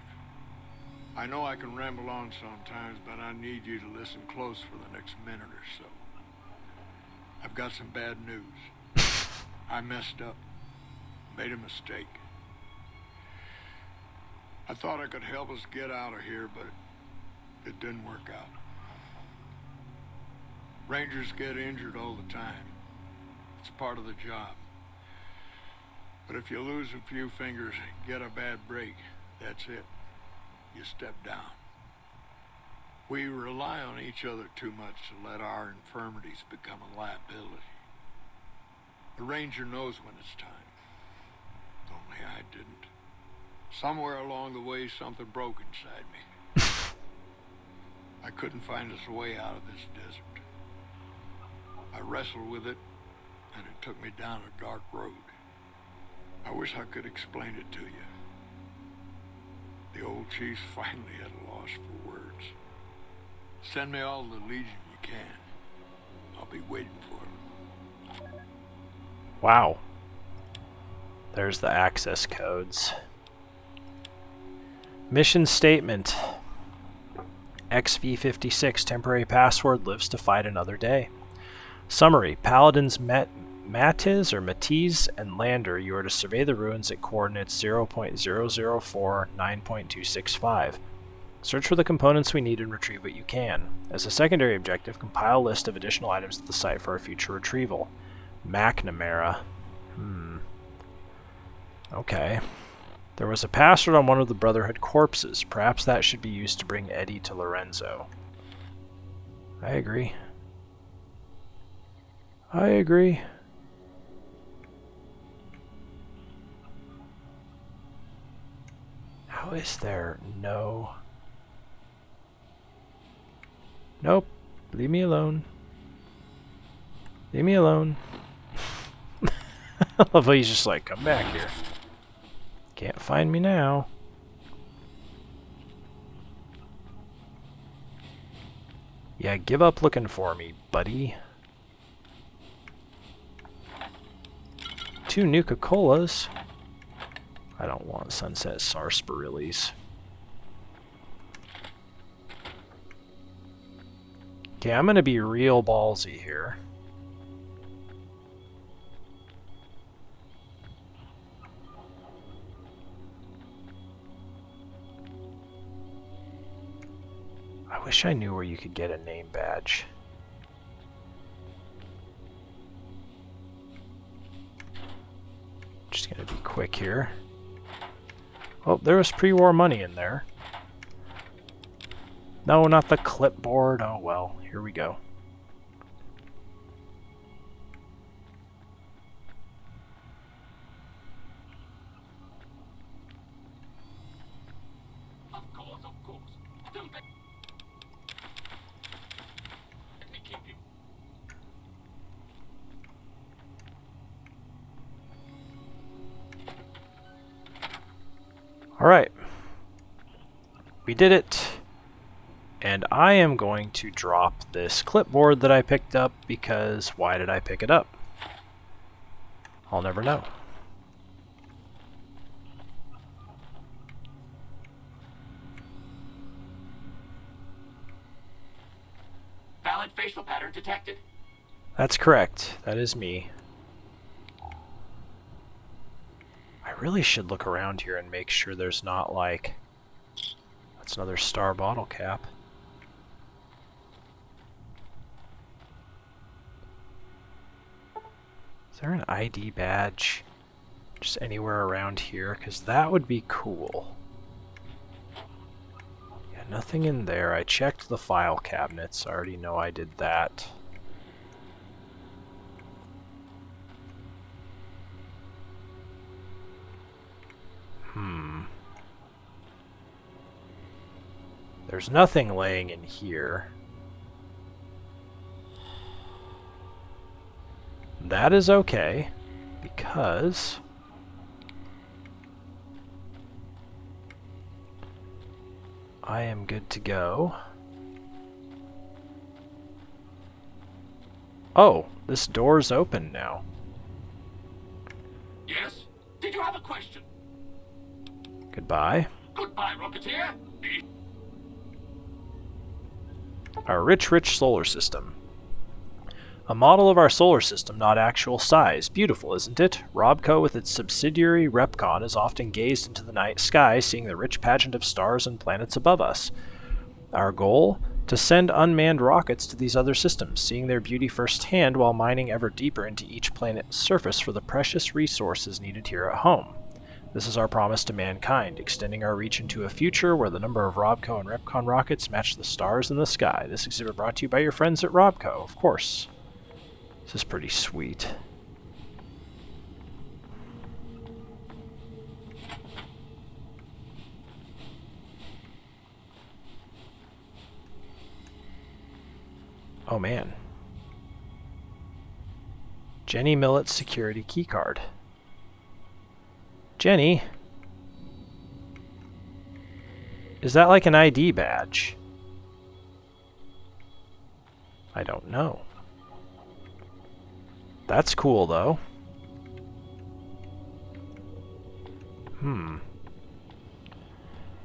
I know I can ramble on sometimes, but I need you to listen close for the next minute or so. I've got some bad news. I messed up. Made a mistake. I thought I could help us get out of here, but it didn't work out. Rangers get injured all the time. It's part of the job. But if you lose a few fingers and get a bad break, that's it. You step down. We rely on each other too much to let our infirmities become a liability. The Ranger knows when it's time. Only I didn't. Somewhere along the way, something broke inside me. I couldn't find us a way out of this desert. I wrestled with it, and it took me down a dark road. I wish I could explain it to you. The old chief's finally at a loss for words. Send me all the Legion you can. I'll be waiting for him. Wow. There's the access codes. Mission statement. XV56 temporary password lives to fight another day. Summary. Paladins Matiz and Lander, you are to survey the ruins at coordinates 0.004 9.265. Search for the components we need and retrieve what you can. As a secondary objective, compile a list of additional items at the site for a future retrieval. McNamara. Okay. There was a password on one of the Brotherhood corpses. Perhaps that should be used to bring Eddie to Lorenzo. I agree. I agree. How is there no... Nope. Leave me alone. Leave me alone. I love how he's just like, come back here. Can't find me now. Yeah, give up looking for me, buddy. 2 Nuka-Colas. I don't want Sunset Sarsaparillis. Okay, I'm gonna be real ballsy here. I wish I knew where you could get a name badge. Just gonna be quick here. Oh, there was pre-war money in there. No, not the clipboard. Oh well, here we go. Of course, of course. Don't let me keep you. Alright. We did it. And I am going to drop this clipboard that I picked up because why did I pick it up? I'll never know. Valid facial pattern detected. That's correct. That is me. I really should look around here and make sure there's not like... That's another star bottle cap. Is there an ID badge just anywhere around here? Because that would be cool. Yeah, nothing in there. I checked the file cabinets. I already know I did that. There's nothing laying in here. That is okay, because I am good to go. Oh, this door's open now. Yes? Did you have a question? Goodbye. Goodbye, Rocketeer. Our rich solar system. A model of our solar system, not actual size. Beautiful, isn't it? ROBCO with its subsidiary REPCONN is often gazed into the night sky, seeing the rich pageant of stars and planets above us. Our goal? To send unmanned rockets to these other systems, seeing their beauty firsthand while mining ever deeper into each planet's surface for the precious resources needed here at home. This is our promise to mankind, extending our reach into a future where the number of ROBCO and REPCONN rockets match the stars in the sky. This exhibit brought to you by your friends at ROBCO, of course. This is pretty sweet. Oh man. Jenny Millett's security keycard. Jenny? Is that like an ID badge? I don't know. That's cool, though.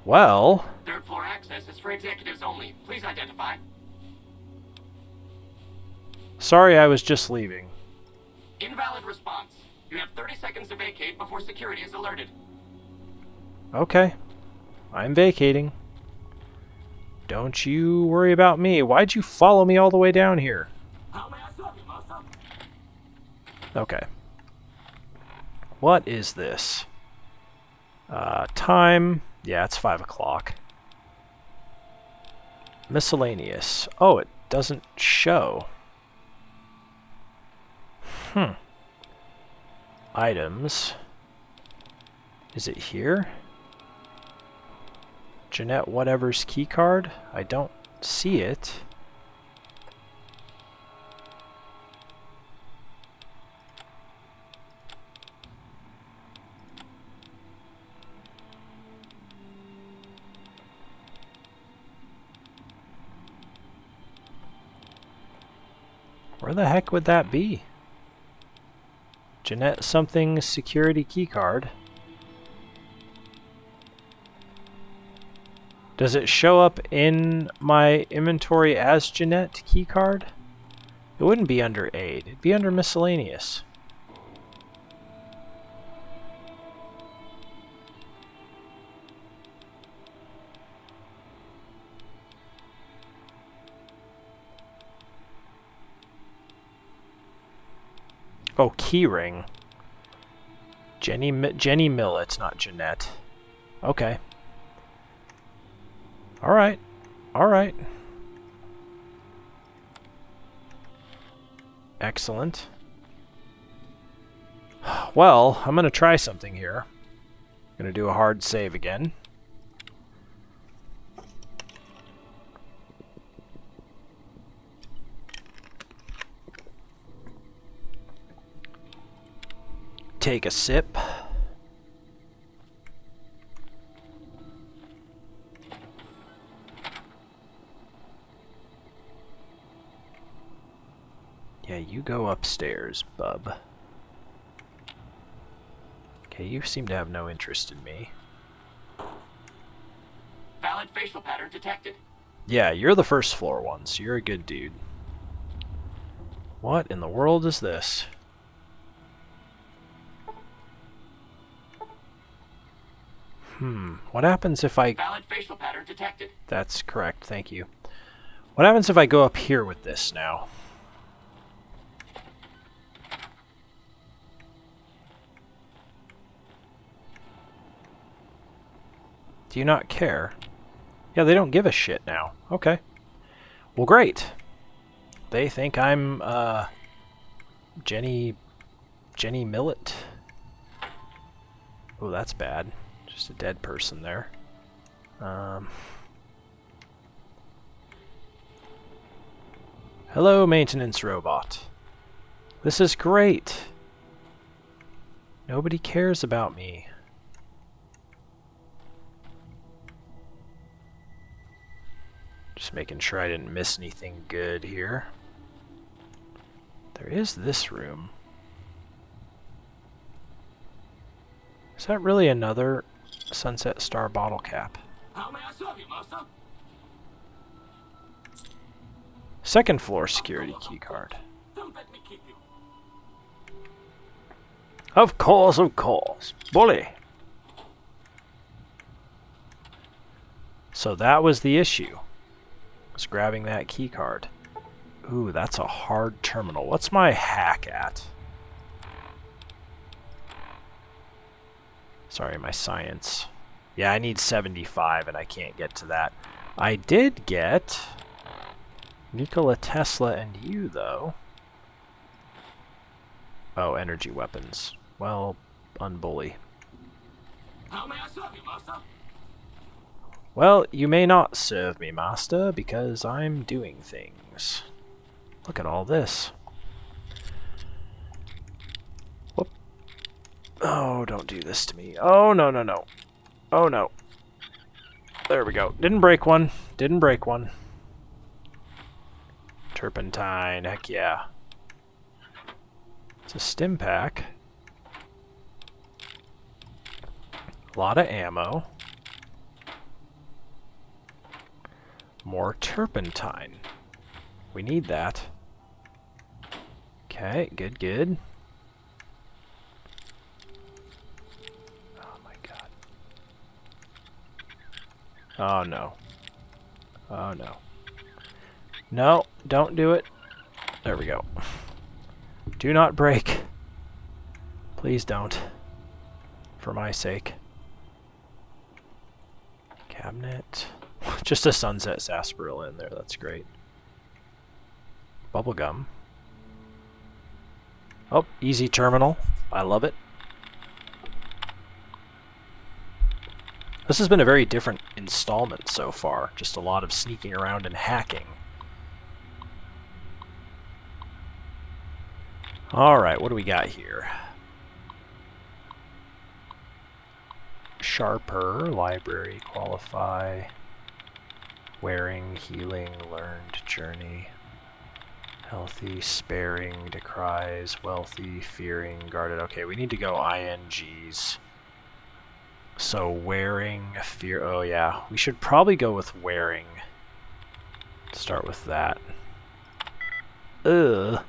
Well... Third floor access is for executives only. Please identify. Sorry, I was just leaving. Invalid response. You have 30 seconds to vacate before security is alerted. Okay. I'm vacating. Don't you worry about me. Why'd you follow me all the way down here? How may I serve you, master? Okay. What is this? Time. Yeah, it's 5 o'clock. Miscellaneous. Oh, it doesn't show. Items. Is it here? Jeanette whatever's keycard? I don't see it. Where the heck would that be? Jeanette something security keycard. Does it show up in my inventory as Jeanette keycard? It wouldn't be under aid. It'd be under miscellaneous. Oh, keyring. Jenny Millett, not Jeanette. Okay. Alright. Alright. Excellent. Well, I'm going to try something here. I'm going to do a hard save again. Take a sip. Yeah, you go upstairs, bub. Okay, you seem to have no interest in me. Valid facial pattern detected. Yeah, you're the first floor one, so you're a good dude. What in the world is this? What happens if I... Valid facial pattern detected. That's correct, thank you. What happens if I go up here with this now? Do you not care? Yeah, they don't give a shit now. Okay. Well, great. They think I'm, Jenny Millett. Oh, that's bad. Just a dead person there. Hello, maintenance robot. This is great. Nobody cares about me. Just making sure I didn't miss anything good here. There is this room. Is that really another Sunset Star bottle cap? How may I serve you, master? Second floor security key card. Don't let me keep you. Of course, of course. Bully. So that was the issue. Was grabbing that key card. Ooh, that's a hard terminal. What's my hack at? Sorry, my science. Yeah, I need 75 and I can't get to that. I did get Nikola Tesla and you, though. Oh, energy weapons. Well, unbully. How may I serve you, master? Well, you may not serve me, master, because I'm doing things. Look at all this. Whoop. Oh, don't do this to me. Oh, no, no, no. Oh, no. There we go. Didn't break one. Didn't break one. Turpentine. Heck yeah. It's a stim pack. A lot of ammo. More turpentine. We need that. Okay, good, good. Oh my god. Oh no. Oh no. No, don't do it. There we go. Do not break. Please don't. For my sake. Cabinet. Just a Sunset Sarsaparilla in there, that's great. Bubblegum. Oh, easy terminal. I love it. This has been a very different installment so far. Just a lot of sneaking around and hacking. Alright, what do we got here? Sharper, library, qualify, wearing, healing, learned, journey, healthy, sparing, decries, wealthy, fearing, guarded. Okay, we need to go INGs. So wearing, fear, oh yeah. We should probably go with wearing. Start with that. Ugh.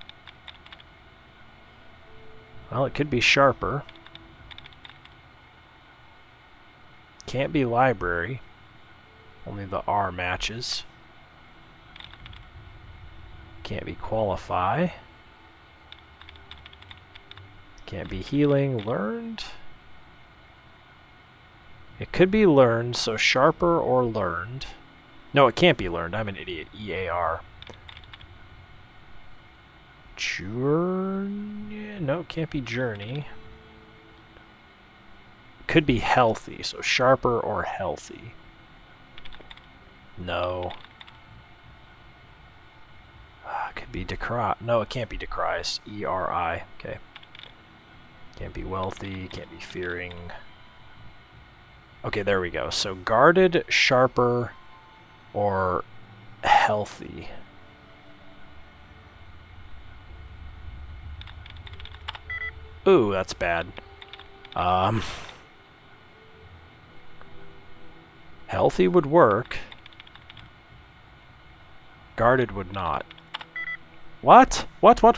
Well, it could be sharper. Can't be library. Only the R matches. Can't be qualify. Can't be healing. Learned. It could be learned, so sharper or learned. No, it can't be learned. I'm an idiot. EAR. Journey? No, it can't be journey. Could be healthy, so sharper or healthy. No. Could be decry. No, it can't be decries. ERI. Okay. Can't be wealthy. Can't be fearing. Okay, there we go. So guarded, sharper, or healthy. Ooh, that's bad. Healthy would work. Guarded would not. What? What? What?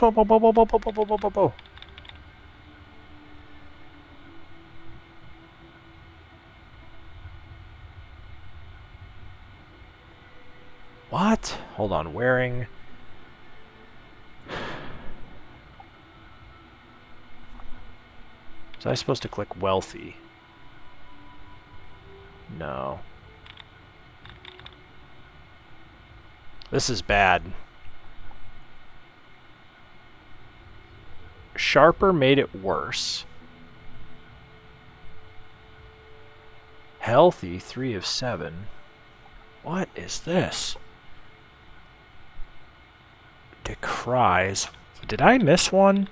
Hold on, wearing. Was I supposed to click wealthy? No. This is bad. Sharper made it worse. Healthy, 3 of 7. What is this? Decries. Did I miss one?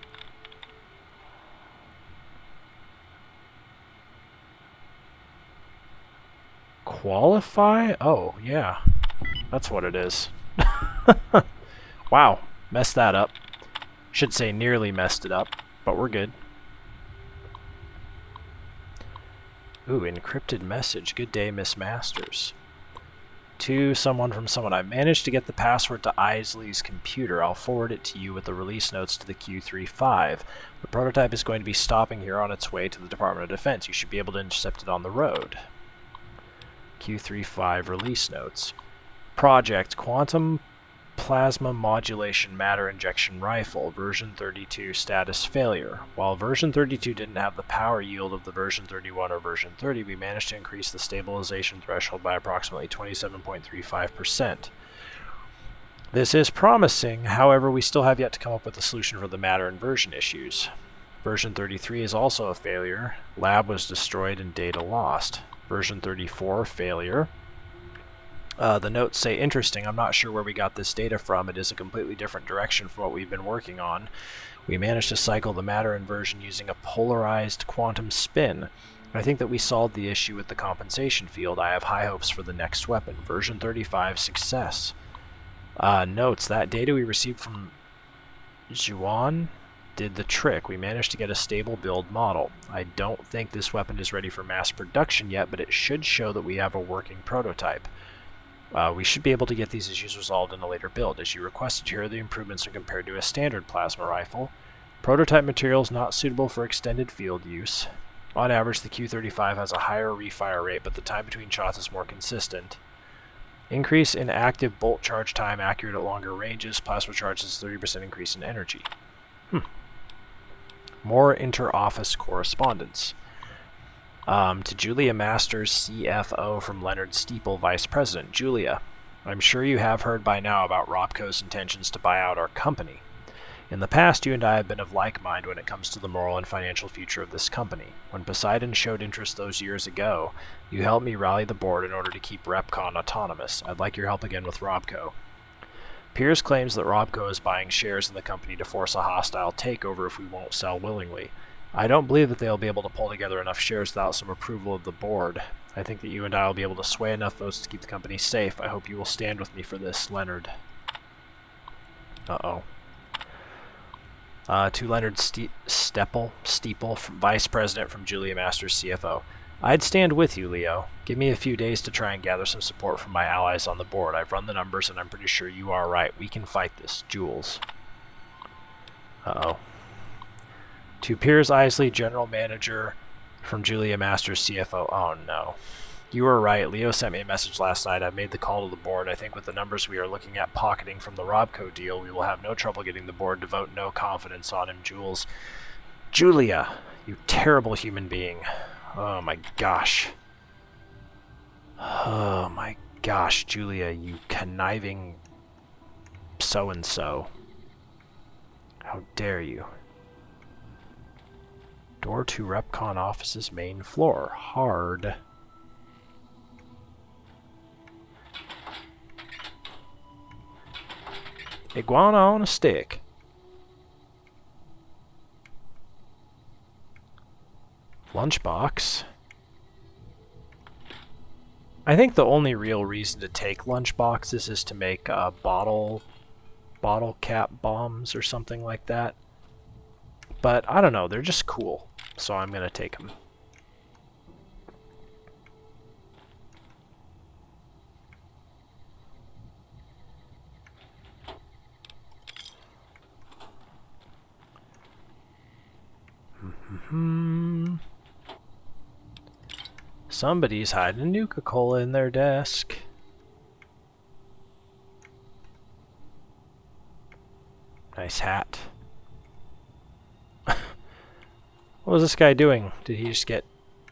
Qualify? Oh, yeah. That's what it is. Wow. Messed that up. Should say nearly messed it up, but we're good. Ooh, encrypted message. Good day, Miss Masters. To someone from someone. I managed to get the password to Isley's computer. I'll forward it to you with the release notes to the Q-35. The prototype is going to be stopping here on its way to the Department of Defense. You should be able to intercept it on the road. Q-35 release notes. Project Quantum Plasma Modulation Matter Injection Rifle, version 32, status failure. While version 32 didn't have the power yield of the version 31 or version 30, we managed to increase the stabilization threshold by approximately 27.35%. This is promising, however, we still have yet to come up with a solution for the matter inversion issues. Version 33 is also a failure. Lab was destroyed and data lost. Version 34, failure. The notes say, interesting, I'm not sure where we got this data from. It is a completely different direction from what we've been working on. We managed to cycle the matter inversion using a polarized quantum spin. I think that we solved the issue with the compensation field. I have high hopes for the next weapon. Version 35, success. Notes, that data we received from Juan did the trick. We managed to get a stable build model. I don't think this weapon is ready for mass production yet, but it should show that we have a working prototype. We should be able to get these issues resolved in a later build. As you requested, here the improvements are compared to a standard plasma rifle. Prototype materials not suitable for extended field use. On average, the Q-35 has a higher refire rate, but the time between shots is more consistent. Increase in active bolt charge time, accurate at longer ranges. Plasma charges 30% increase in energy. More inter-office correspondence. To Julia Masters, CFO from Leonard Steeple, Vice President. Julia, I'm sure you have heard by now about REPCONN's intentions to buy out our company. In the past, you and I have been of like mind when it comes to the moral and financial future of this company. When Poseidon showed interest those years ago, you helped me rally the board in order to keep REPCONN autonomous. I'd like your help again with ROBCO. Pierce claims that ROBCO is buying shares in the company to force a hostile takeover if we won't sell willingly. I don't believe that they'll be able to pull together enough shares without some approval of the board. I think that you and I will be able to sway enough votes to keep the company safe. I hope you will stand with me for this, Leonard. Uh-oh. To Leonard Steeple, Vice President from Julia Masters, CFO. I'd stand with you, Leo. Give me a few days to try and gather some support from my allies on the board. I've run the numbers and I'm pretty sure you are right. We can fight this. Jules. Uh-oh. To Piers Isley, General Manager, from Julia Masters, CFO. Oh, no. You were right. Leo sent me a message last night. I made the call to the board. I think with the numbers we are looking at pocketing from the Robco deal, we will have no trouble getting the board to vote no confidence on him, Jules. Julia, you terrible human being. Oh my gosh. Oh my gosh, Julia, you conniving so-and-so. How dare you. Door to REPCONN office's main floor. Hard. Iguana on a stick. Lunchbox. I think the only real reason to take lunchboxes is to make bottle cap bombs or something like that. But I don't know, they're just cool, so I'm gonna take them. Somebody's hiding a Nuka-Cola in their desk. Nice hat. What was this guy doing? Did he just get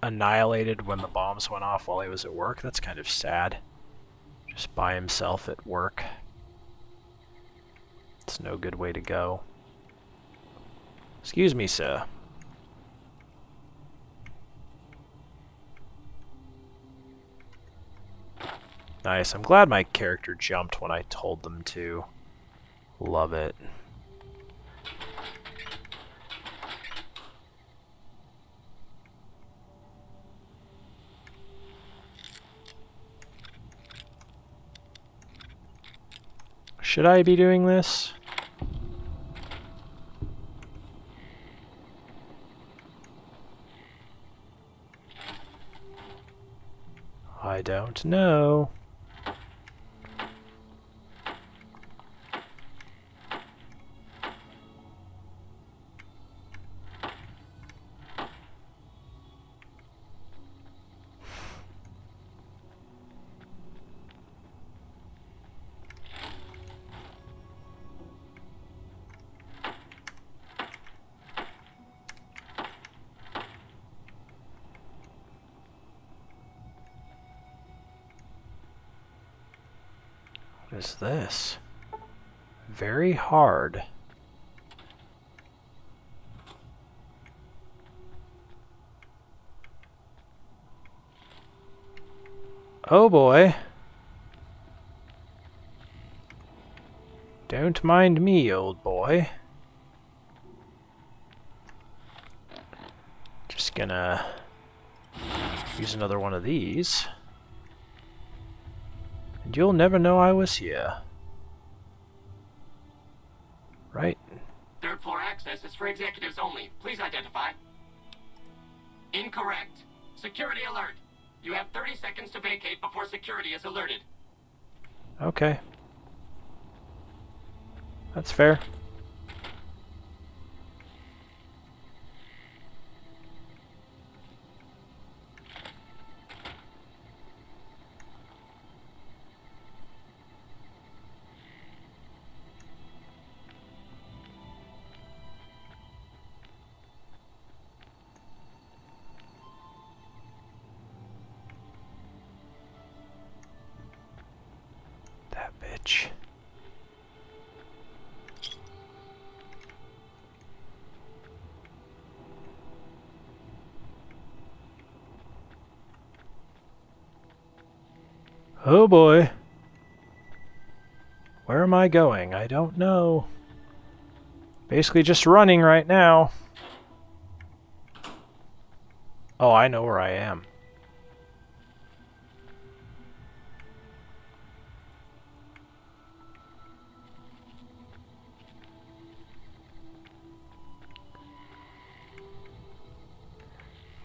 annihilated when the bombs went off while he was at work? That's kind of sad. Just by himself at work. It's no good way to go. Excuse me, sir. Nice. I'm glad my character jumped when I told them to. Love it. Should I be doing this? I don't know. What is this? Very hard. Oh boy. Don't mind me, old boy. Just gonna use another one of these. And you'll never know I was here. Right? Third floor access is for executives only. Please identify. Incorrect. Security alert. You have 30 seconds to vacate before security is alerted. Okay. That's fair. That bitch. Oh boy. Where am I going? I don't know. Basically just running right now. Oh, I know where I am.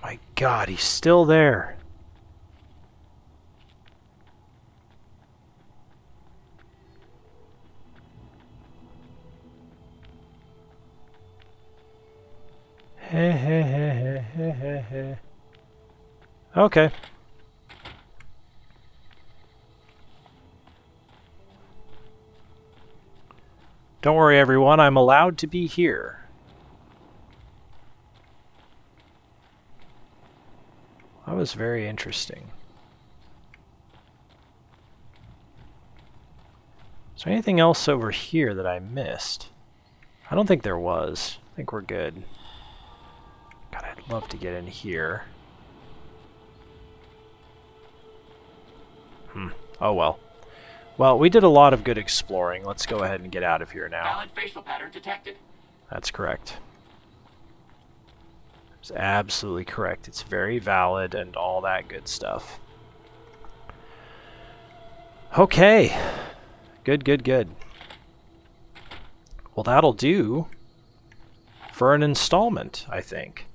My my god, he's still there. Okay. Don't worry, everyone. I'm allowed to be here. That was very interesting. Is there anything else over here that I missed? I don't think there was. I think we're good. God, I'd love to get in here. Oh well. Well, we did a lot of good exploring. Let's go ahead and get out of here now. Valid facial pattern detected. That's correct. It's absolutely correct. It's very valid and all that good stuff. Okay. Good, good, good. Well, that'll do for an installment, I think.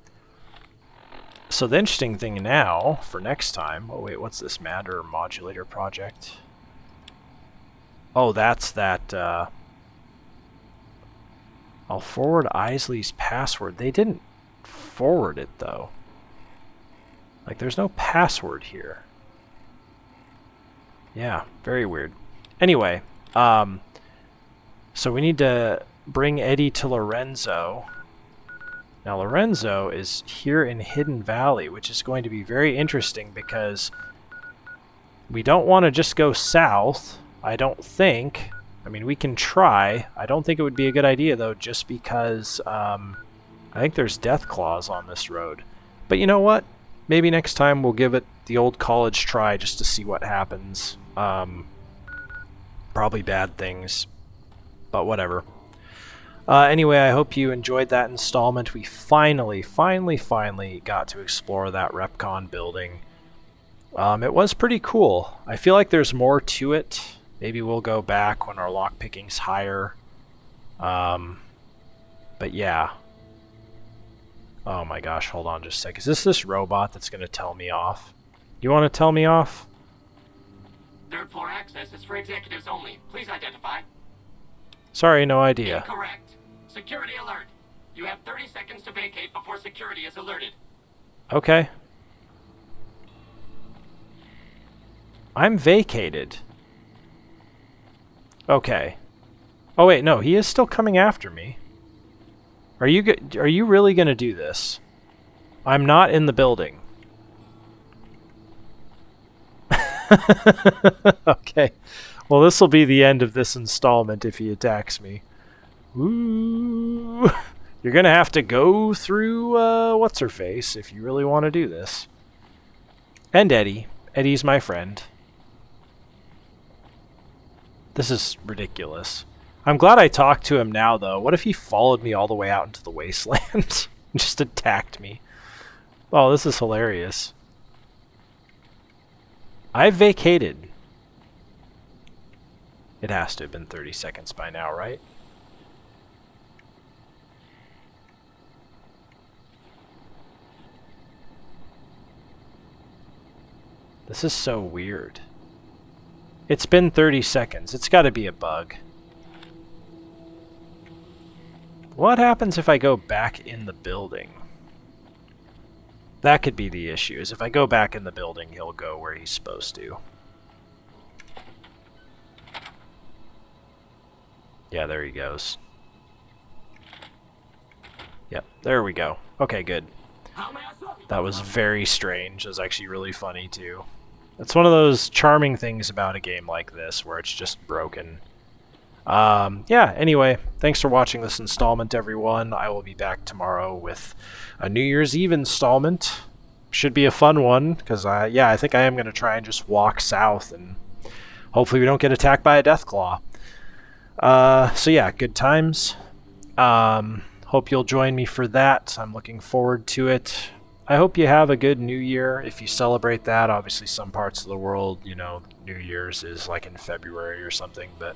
So the interesting thing now, for next time... Oh, wait, what's this matter modulator project? Oh, that's that... I'll forward Isley's password. They didn't forward it, though. Like, there's no password here. Yeah, very weird. Anyway, so we need to bring Eddie to Lorenzo. Now, Lorenzo is here in Hidden Valley, which is going to be very interesting because we don't want to just go south, I don't think. I mean, we can try. I don't think it would be a good idea, though, just because I think there's death claws on this road. But you know what? Maybe next time we'll give it the old college try just to see what happens. Probably bad things, but whatever. Anyway, I hope you enjoyed that installment. We finally got to explore that REPCONN building. It was pretty cool. I feel like there's more to it. Maybe we'll go back when our lockpicking's higher. But yeah. Oh my gosh, hold on just a sec. Is this robot that's going to tell me off? You want to tell me off? Third floor access is for executives only. Please identify. Sorry, no idea. Incorrect. Security alert. You have 30 seconds to vacate before security is alerted. Okay. I'm vacated. Okay. Oh wait, no, he is still coming after me. Are you really going to do this? I'm not in the building. Okay. Well, this will be the end of this installment if he attacks me. Ooh. You're going to have to go through what's-her-face if you really want to do this. And Eddie. Eddie's my friend. This is ridiculous. I'm glad I talked to him now, though. What if he followed me all the way out into the wasteland and just attacked me? Oh, this is hilarious. I've vacated. It has to have been 30 seconds by now, right? This is so weird. It's been 30 seconds. It's got to be a bug. What happens if I go back in the building? That could be the issue, is if I go back in the building, he'll go where he's supposed to. Yeah, there he goes. Yep, there we go. Okay, good. That was very strange. It was actually really funny, too. It's one of those charming things about a game like this, where it's just broken. Yeah, anyway, thanks for watching this installment, everyone. I will be back tomorrow with a New Year's Eve installment. Should be a fun one, because, yeah, I think I am going to try and just walk south, and hopefully we don't get attacked by a Deathclaw. So yeah, good times. Hope you'll join me for that. I'm looking forward to it. I hope you have a good New Year if you celebrate that. Obviously, some parts of the world, you know, New Year's is like in February or something, but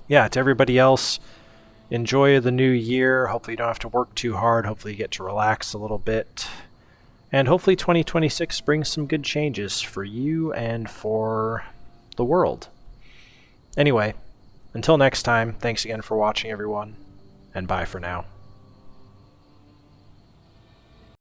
yeah, to everybody else, enjoy the new year. Hopefully you don't have to work too hard. Hopefully you get to relax a little bit. And hopefully 2026 brings some good changes for you and for the world. Anyway, until next time, thanks again for watching, everyone, and bye for now.